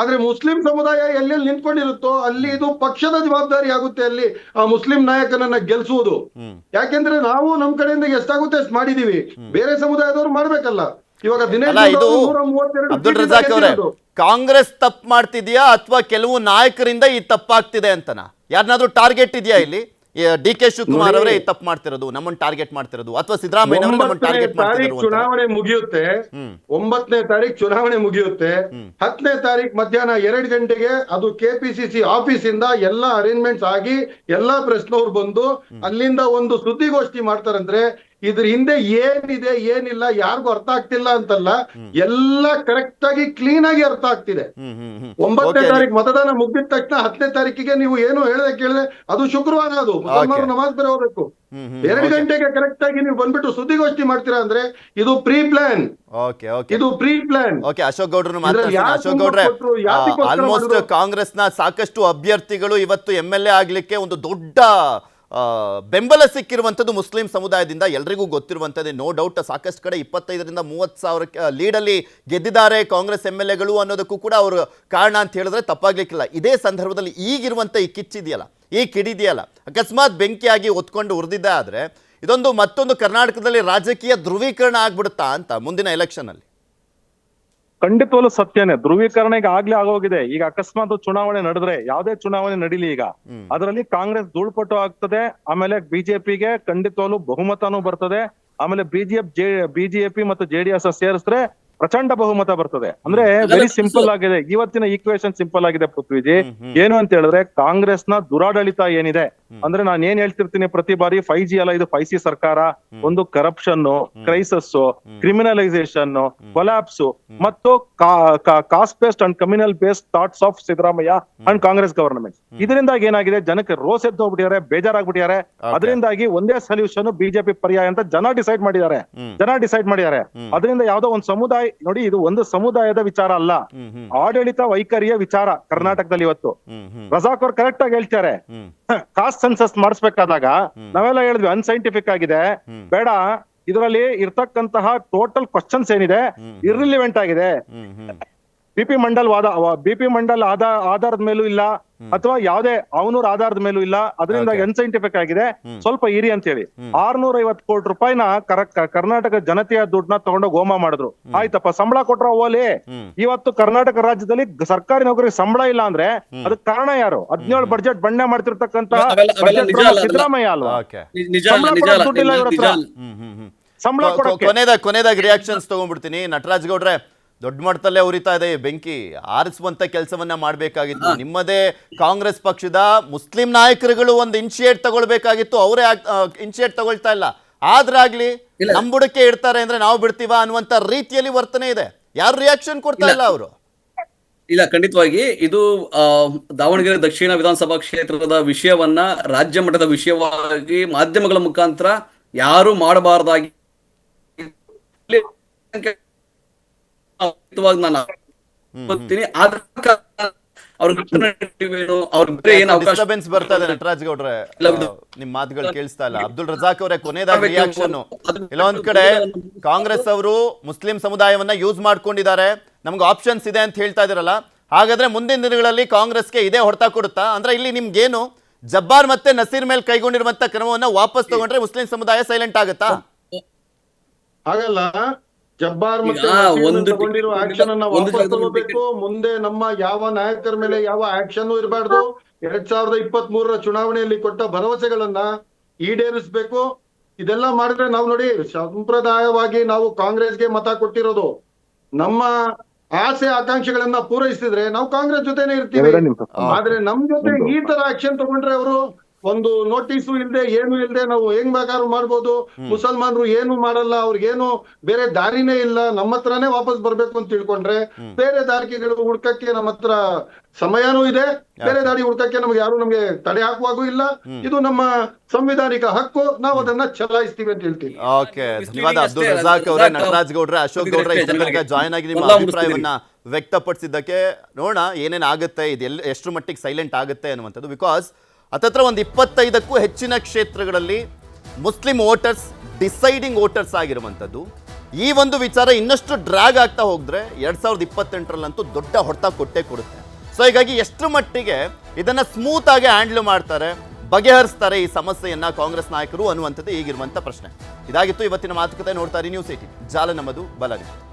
ಆದ್ರೆ ಮುಸ್ಲಿಂ ಸಮುದಾಯ ಎಲ್ಲೆಲ್ಲಿ ನಿಂತ್ಕೊಂಡಿರುತ್ತೋ ಅಲ್ಲಿ ಇದು ಪಕ್ಷದ ಜವಾಬ್ದಾರಿ ಆಗುತ್ತೆ ಅಲ್ಲಿ ಆ ಮುಸ್ಲಿಂ ನಾಯಕನನ್ನ ಗೆಲ್ಸುವುದು. ಯಾಕೆಂದ್ರೆ ನಾವು ನಮ್ ಕಡೆಯಿಂದ ಎಷ್ಟಾಗುತ್ತೆ ಅಷ್ಟು ಮಾಡಿದೀವಿ, ಬೇರೆ ಸಮುದಾಯದವ್ರು ಮಾಡ್ಬೇಕಲ್ಲ. ಇವಾಗ ಅಬ್ದುಲ್ ರಜಾಕ್ ಅವರೇ, ಕಾಂಗ್ರೆಸ್ ತಪ್ಪು ಮಾಡ್ತಿದ್ಯಾ ಅಥವಾ ಕೆಲವು ನಾಯಕರಿಂದ ಈ ತಪ್ಪಾಗ್ತಿದೆ ಅಂತನಾ? ಯಾರನ್ನಾದ್ರೂ ಟಾರ್ಗೆಟ್ ಇದೆಯಾ ಇಲ್ಲಿ? DK ಶಿವಕುಮಾರ್ ಅವರೇ ತಪ್ಪು ಮಾಡ್ತಿರೋದು, ನಮ್ಮನ್ನು ಟಾರ್ಗೆಟ್ ಮಾಡ್ತಿರೋದು, ಅಥವಾ ಸಿದ್ದರಾಮಯ್ಯ ಅವರು ನಮ್ಮನ್ನು ಟಾರ್ಗೆಟ್ ಮಾಡ್ತಿರೋದು? ಚುನಾವಣೆ ಮುಗಿಯುತ್ತೆ, 9ನೇ ತಾರೀಕು ಚುನಾವಣೆ ಮುಗಿಯುತ್ತೆ. 10ನೇ ತಾರೀಕು ಮಧ್ಯಾಹ್ನ 2 ಗಂಟೆಗೆ ಅದು KPCC ಆಫೀಸ್ ಇಂದ ಎಲ್ಲಾ ಅರೇಂಜ್ಮೆಂಟ್ಸ್ ಆಗಿ ಎಲ್ಲಾ ಪ್ರೆಸ್ನವ್ರು ಬಂದು ಅಲ್ಲಿಂದ ಒಂದು ಸುದ್ದಿಗೋಷ್ಠಿ ಮಾಡ್ತಾರಂದ್ರೆ ಇದ್ರ ಹಿಂದೆ ಏನಿದೆ ಏನಿಲ್ಲ ಯಾರಿಗೂ ಅರ್ಥ ಆಗ್ತಿಲ್ಲ ಅಂತಲ್ಲ, ಎಲ್ಲ ಕರೆಕ್ಟ್ ಆಗಿ ಕ್ಲೀನ್ ಆಗಿ ಅರ್ಥ ಆಗ್ತಿದೆ. 9ನೇ ತಾರೀಕು ಮತದಾನ ಮುಗಿದ ತಕ್ಷಣ 10ನೇ ತಾರೀಕಿಗೆ ನೀವು ಏನು ಹೇಳಿದೆ ಕೇಳಿದ್ರೆ ಅದು ಶುಕ್ರವಾರ, ಅದು ಮುಸಲ್ಮಾನರು ನಮಾಜ್ ಬೇರೆ ಹೋಗ್ಬೇಕು. 2 ಗಂಟೆಗೆ ಕರೆಕ್ಟ್ ಆಗಿ ನೀವು ಬಂದ್ಬಿಟ್ಟು ಸುದ್ದಿಗೋಷ್ಠಿ ಮಾಡ್ತೀರಾ ಅಂದ್ರೆ ಇದು ಪ್ರೀ ಪ್ಲಾನ್. ಇದು ಪ್ರೀ ಪ್ಲಾನ್. ಅಶೋಕ್ ಗೌಡ್ರು ಮಾತಾಡ್ತಾರೆ. ಅಶೋಕ್ ಗೌಡ್ರೆ, ಆಲ್ಮೋಸ್ಟ್ ಕಾಂಗ್ರೆಸ್ನ ಸಾಕಷ್ಟು ಅಭ್ಯರ್ಥಿಗಳು ಇವತ್ತು MLA ಆಗ್ಲಿಕ್ಕೆ ಒಂದು ದೊಡ್ಡ ಬೆಂಬಲ ಸಿಕ್ಕಿರುವಂಥದ್ದು ಮುಸ್ಲಿಂ ಸಮುದಾಯದಿಂದ ಎಲ್ರಿಗೂ ಗೊತ್ತಿರುವಂಥದ್ದೇ. ನೋ ಡೌಟ್, ಸಾಕಷ್ಟು ಕಡೆ 25 ರಿಂದ 30 ಸಾವಿರ ಲೀಡಲ್ಲಿ ಗೆದ್ದಿದ್ದಾರೆ ಕಾಂಗ್ರೆಸ್ MLAಗಳು ಅನ್ನೋದಕ್ಕೂ ಕೂಡ ಅವರು ಕಾರಣ ಅಂತ ಹೇಳಿದ್ರೆ ತಪ್ಪಾಗ್ಲಿಕ್ಕಿಲ್ಲ. ಇದೇ ಸಂದರ್ಭದಲ್ಲಿ ಈಗಿರುವಂಥ ಈ ಕಿಚ್ಚಿದೆಯಲ್ಲ, ಈ ಕಿಡಿದೆಯಲ್ಲ, ಅಕಸ್ಮಾತ್ ಬೆಂಕಿಯಾಗಿ ಹೊತ್ಕೊಂಡು ಉರಿದಿದ್ದ ಆದರೆ ಇದೊಂದು ಮತ್ತೊಂದು ಕರ್ನಾಟಕದಲ್ಲಿ ರಾಜಕೀಯ ಧ್ರುವೀಕರಣ ಆಗ್ಬಿಡುತ್ತಾ ಅಂತ ಮುಂದಿನ ಎಲೆಕ್ಷನ್ ಅಲ್ಲಿ? ಖಂಡಿತವಾಗ್ಲೂ ಸತ್ಯನೇ. ಧ್ರುವೀಕರಣ ಈಗ ಆಗ್ಲೇ ಆಗೋಗಿದೆ. ಈಗ ಅಕಸ್ಮಾತ್ ಚುನಾವಣೆ ನಡೆದ್ರೆ, ಯಾವ್ದೇ ಚುನಾವಣೆ ನಡೀಲಿ, ಈಗ ಅದರಲ್ಲಿ ಕಾಂಗ್ರೆಸ್ ಧೂಳ್ಪಟ್ಟು ಆಗ್ತದೆ. ಆಮೇಲೆ ಬಿಜೆಪಿಗೆ ಖಂಡಿತವಾಗ್ಲೂ ಬಹುಮತನೂ ಬರ್ತದೆ. ಆಮೇಲೆ ಬಿಜೆಪಿ ಮತ್ತು ಜೆಡಿಎಸ್ ಸೇರಿಸಿದ್ರೆ ಪ್ರಚಂಡ ಬಹುಮತ ಬರ್ತದೆ. ಅಂದ್ರೆ ವೆರಿ ಸಿಂಪಲ್ ಆಗಿದೆ ಇವತ್ತಿನ ಈಕ್ವೇಶನ್, ಸಿಂಪಲ್ ಆಗಿದೆ ಪೃಥ್ವಿಜಿ. ಏನು ಅಂತ ಹೇಳಿದ್ರೆ ಕಾಂಗ್ರೆಸ್ ನ ದುರಾಡಳಿತ ಏನಿದೆ ಅಂದ್ರೆ, ನಾನು ಏನ್ ಹೇಳ್ತಿರ್ತೀನಿ ಪ್ರತಿ ಬಾರಿ, 5G ಅಲ್ಲ ಇದು 5C ಸರ್ಕಾರ. ಒಂದು ಕರಪ್ಷನ್, ಕ್ರೈಸಸ್, ಕ್ರಿಮಿನಲೈಸೇಷನ್, ಕೊಲಾಪ್ಸ್ ಮತ್ತು cost based and communal based thoughts of Siddaramaiah and Congress government. ಇದರಿಂದಾಗಿ ಏನಾಗಿದೆ, ಜನಕ್ಕೆ ರೋಸ್ ಎದ್ದು ಹೋಗ್ಬಿಟ್ಟಿದ್ದಾರೆ, ಬೇಜಾರಾಗ್ಬಿಟ್ಟಿದ್ದಾರೆ. ಅದರಿಂದಾಗಿ ಒಂದೇ ಸೊಲ್ಯೂಷನ್ ಬಿಜೆಪಿ ಪರ್ಯಾಯ ಅಂತ ಜನ ಡಿಸೈಡ್ ಮಾಡಿದ್ದಾರೆ. ಅದರಿಂದ ಯಾವ್ದೋ ಒಂದು ಸಮುದಾಯ, ನೋಡಿ ಇದು ಒಂದು ಸಮುದಾಯದ ವಿಚಾರ ಅಲ್ಲ, ಆಡಳಿತ ವೈಖರಿಯ ವಿಚಾರ ಕರ್ನಾಟಕದಲ್ಲಿ ಇವತ್ತು. ರಜಾಕ್ ಅವ್ರು ಕರೆಕ್ಟ್ ಆಗಿ ಹೇಳ್ತಾರೆ, ಕಾಸ್ಟ್ ಸೆನ್ಸಸ್ ಮಾಡಿಸ್ಬೇಕಾದಾಗ ನಾವೆಲ್ಲ ಹೇಳಿದ್ವಿ ಅನ್ಸೈಂಟಿಫಿಕ್ ಆಗಿದೆ, ಬೇಡ, ಇದರಲ್ಲಿ ಇರ್ತಕ್ಕಂತಹ ಟೋಟಲ್ ಕ್ವಶನ್ಸ್ ಏನಿದೆ ಇರ್ರಿಲಿವೆಂಟ್ ಆಗಿದೆ. ಬಿಪಿ ಮಂಡಲ್ ಆಧಾರದ ಮೇಲೂ ಇಲ್ಲ, ಅಥವಾ ಯಾವುದೇ ಅವನೂರ್ ಆಧಾರದ ಮೇಲೂ ಇಲ್ಲ. ಅದರಿಂದ ಅನ್ಸೈಂಟಿಫಿಕ್ ಆಗಿದೆ, ಸ್ವಲ್ಪ ಇರಿ ಅಂತ ಹೇಳಿ 650 ಕೋಟಿ ರೂಪಾಯಿನ ಕರ್ನಾಟಕ ಜನತೆಯ ದುಡ್ಡನ್ನ ತಗೊಂಡೋಗಿ ಹೋಮ ಮಾಡಿದ್ರು. ಆಯ್ತಪ್ಪ, ಸಂಬಳ ಕೊಟ್ರ ಓಲಿ. ಇವತ್ತು ಕರ್ನಾಟಕ ರಾಜ್ಯದಲ್ಲಿ ಸರ್ಕಾರಿ ನೌಕರಿಗೆ ಸಂಬಳ ಇಲ್ಲ ಅಂದ್ರೆ ಅದಕ್ಕೆ ಕಾರಣ ಯಾರು? 17 ಬಡ್ಜೆಟ್ ಬಂಡೆ ಮಾಡ್ತಿರ್ತಕ್ಕಂತಹ ಸಿದ್ದರಾಮಯ್ಯ ಅಲ್ವಾ? ಸಂಬಳ ಕೊಡೋಕೆ ಕೊನೆದಾಗ ರಿಯಾಕ್ಷನ್ಸ್ ತಗೊಂಡ್ಬಿಡ್ತೀನಿ. ನಟರಾಜ್ ಗೌಡ್ರೆ, ದೊಡ್ಡ ಮಟ್ಟದಲ್ಲೇ ಉರಿತಾ ಇದೆ ಬೆಂಕಿ, ಆರಿಸುವಂತ ಕೆಲಸವನ್ನ ಮಾಡಬೇಕಾಗಿತ್ತು. ನಿಮ್ಮದೇ ಕಾಂಗ್ರೆಸ್ ಪಕ್ಷದ ಮುಸ್ಲಿಂ ನಾಯಕರುಗಳು ಒಂದು ಇನಿಷಿಯೇಟ್ ತಗೊಳ್ಬೇಕಾಗಿತ್ತು, ಅವರೇ ಇನಿಷಿಯೇಟ್ ತಗೊಳ್ತಾ ಇಲ್ಲ. ಆದ್ರಾಗ್ಲಿ ನಮ್ ಬುಡಕ್ಕೆ ಇಡ್ತಾರೆ ಅಂದ್ರೆ ನಾವು ಬಿಡ್ತೀವ ಅನ್ನುವಂತ ರೀತಿಯಲ್ಲಿ ವರ್ತನೆ ಇದೆ. ಯಾರು ರಿಯಾಕ್ಷನ್ ಕೊಡ್ತಾ ಇಲ್ಲ ಅವರು. ಇಲ್ಲ, ಖಂಡಿತವಾಗಿ ಇದು ದಾವಣಗೆರೆ ದಕ್ಷಿಣ ವಿಧಾನಸಭಾ ಕ್ಷೇತ್ರದ ವಿಷಯವನ್ನ ರಾಜ್ಯ ಮಟ್ಟದ ವಿಷಯವಾಗಿ ಮಾಧ್ಯಮಗಳ ಮುಖಾಂತರ ಯಾರು ಮಾಡಬಾರದಾಗಿ ಡಿಸ್ಟರ್ಬೆನ್ಸ್ ಬರ್ತಾ ಇದೆ ನಟರಾಜ್ ಗೌಡ್ರೆ, ನಿಮ್ ಮಾತುಗಳು ಕೇಳಿಸ್ತಾ ಇಲ್ಲ. ಅಬ್ದುಲ್ ರಜಾಕ್ ಅವರೇ, ಕೊನೆಯದಾಗಿ ರಿಯಾಕ್ಷನ್. ಕೆಲವೊಂದ್ ಕಡೆ ಕಾಂಗ್ರೆಸ್ ಅವರು ಮುಸ್ಲಿಂ ಸಮುದಾಯವನ್ನ ಯೂಸ್ ಮಾಡ್ಕೊಂಡಿದ್ದಾರೆ, ನಮ್ಗೆ ಆಪ್ಷನ್ಸ್ ಇದೆ ಅಂತ ಹೇಳ್ತಾ ಇದಿರಲ್ಲ, ಹಾಗಾದ್ರೆ ಮುಂದಿನ ದಿನಗಳಲ್ಲಿ ಕಾಂಗ್ರೆಸ್ಗೆ ಇದೇ ಹೊಡೆತ ಕೊಡುತ್ತಾ? ಅಂದ್ರೆ ಇಲ್ಲಿ ನಿಮ್ಗೇನು ಜಬ್ಬಾರ್ ಮತ್ತೆ ನಸೀರ್ ಮೇಲೆ ಕೈಗೊಂಡಿರುವಂತ ಕ್ರಮವನ್ನ ವಾಪಸ್ ತಗೊಂಡ್ರೆ ಮುಸ್ಲಿಂ ಸಮುದಾಯ ಸೈಲೆಂಟ್ ಆಗುತ್ತಾ? ಹಾಗಲ್ಲ, ಜಬ್ಬಾರ್ ಮತ್ತೆ ತಗೊಂಡಿರೋ ಆಕ್ಷನ್ ಅನ್ನ ವಾಪಸ್ ತಗೋಬೇಕು. ಮುಂದೆ ನಮ್ಮ ಯಾವ ನಾಯಕರ ಮೇಲೆ ಯಾವ ಆಕ್ಷನ್ ಇರಬಾರ್ದು. 2023 ಚುನಾವಣೆಯಲ್ಲಿ ಕೊಟ್ಟ ಭರವಸೆಗಳನ್ನ ಈಡೇರಿಸಬೇಕು. ಇದೆಲ್ಲ ಮಾಡಿದ್ರೆ ನಾವು ನೋಡಿ, ಸಂಪ್ರದಾಯವಾಗಿ ನಾವು ಕಾಂಗ್ರೆಸ್ಗೆ ಮತ ಕೊಟ್ಟಿರೋದು. ನಮ್ಮ ಆಸೆ ಆಕಾಂಕ್ಷೆಗಳನ್ನ ಪೂರೈಸಿದ್ರೆ ನಾವು ಕಾಂಗ್ರೆಸ್ ಜೊತೆನೆ ಇರ್ತೀವಿ. ಆದ್ರೆ ನಮ್ ಜೊತೆ ಈ ತರ ಆಕ್ಷನ್ ತಗೊಂಡ್ರೆ ಅವರು ಒಂದು ನೋಟಿಸು ಇಲ್ದೆ ಏನು ಇಲ್ದೆ ನಾವು ಹೆಂಗ್ ಬೇಕಾದ್ರೂ ಮಾಡ್ಬೋದು. ಮುಸಲ್ಮಾನರು ಏನು ಮಾಡಲ್ಲ, ಅವ್ರಿಗೇನು ಬೇರೆ ದಾರಿನೇ ಇಲ್ಲ, ನಮ್ಮ ಹತ್ರನೇ ವಾಪಸ್ ಬರ್ಬೇಕು ಅಂತ ತಿಳ್ಕೊಂಡ್ರೆ ಬೇರೆ ದಾರಿಗಳು ಹುಡ್ಕಕ್ಕೆ ನಮ್ಮ ಹತ್ರ ಸಮಯನೂ ಇದೆ. ಬೇರೆ ದಾರಿ ಹುಡ್ಕಕ್ಕೆ ನಮ್ಗೆ ತಡೆ ಹಾಕುವಾಗೂ ಇಲ್ಲ. ಇದು ನಮ್ಮ ಸಂವಿಧಾನಿಕ ಹಕ್ಕು, ನಾವು ಅದನ್ನ ಚಲಾಯಿಸ್ತೀವಿ ಅಂತ ಹೇಳ್ತೀವಿ. ಓಕೆ, ಧನ್ಯವಾದ ಅಬ್ದುಲ್ ರಜಾಕ್ ಅವರೇ, ನಟರಾಜ್ ಗೌಡ್ರೆ, ಅಶೋಕ್ ಗೌಡ್ರೆ ಇಷ್ಟೊಂದು ಜಾಯ್ನ್ ಆಗಿ ನಿಮ್ಮ ಅಭಿಪ್ರಾಯವನ್ನ ವ್ಯಕ್ತಪಡಿಸಿದ್ದಕ್ಕೆ. ನೋಡೋಣ ಏನೇನ್ ಆಗುತ್ತೆ, ಇದು ಎಷ್ಟು ಮಟ್ಟಿಗೆ ಸೈಲೆಂಟ್ ಆಗುತ್ತೆ ಅನ್ನುವಂಥದ್ದು. ಬಿಕಾಸ್ ಹತ್ತತ್ರ ಒಂದು 25ಕ್ಕೂ ಹೆಚ್ಚಿನ ಕ್ಷೇತ್ರಗಳಲ್ಲಿ ಮುಸ್ಲಿಂ ವೋಟರ್ಸ್ ಡಿಸೈಡಿಂಗ್ ವೋಟರ್ಸ್ ಆಗಿರುವಂಥದ್ದು. ಈ ಒಂದು ವಿಚಾರ ಇನ್ನಷ್ಟು ಡ್ರ್ಯಾಗ್ ಆಗ್ತಾ ಹೋದ್ರೆ 2028ರಲ್ಲಂತೂ ದೊಡ್ಡ ಹೊಡೆತ ಕೊಟ್ಟೇ ಕೊಡುತ್ತೆ. ಸೊ ಹೀಗಾಗಿ ಎಷ್ಟು ಮಟ್ಟಿಗೆ ಇದನ್ನ ಸ್ಮೂತ್ ಆಗಿ ಹ್ಯಾಂಡಲ್ ಮಾಡ್ತಾರೆ, ಬಗೆಹರಿಸ್ತಾರೆ ಈ ಸಮಸ್ಯೆಯನ್ನ ಕಾಂಗ್ರೆಸ್ ನಾಯಕರು ಅನ್ನುವಂಥದ್ದು ಈಗಿರುವಂಥ ಪ್ರಶ್ನೆ. ಇದಾಗಿತ್ತು ಇವತ್ತಿನ ಮಾತುಕತೆ. ನೋಡ್ತಾ ಇರಿ ನ್ಯೂಸ್ 18, ಜಾಲ ನಮ್ಮದು, ಬಲ ನಿಮ್ಮದು.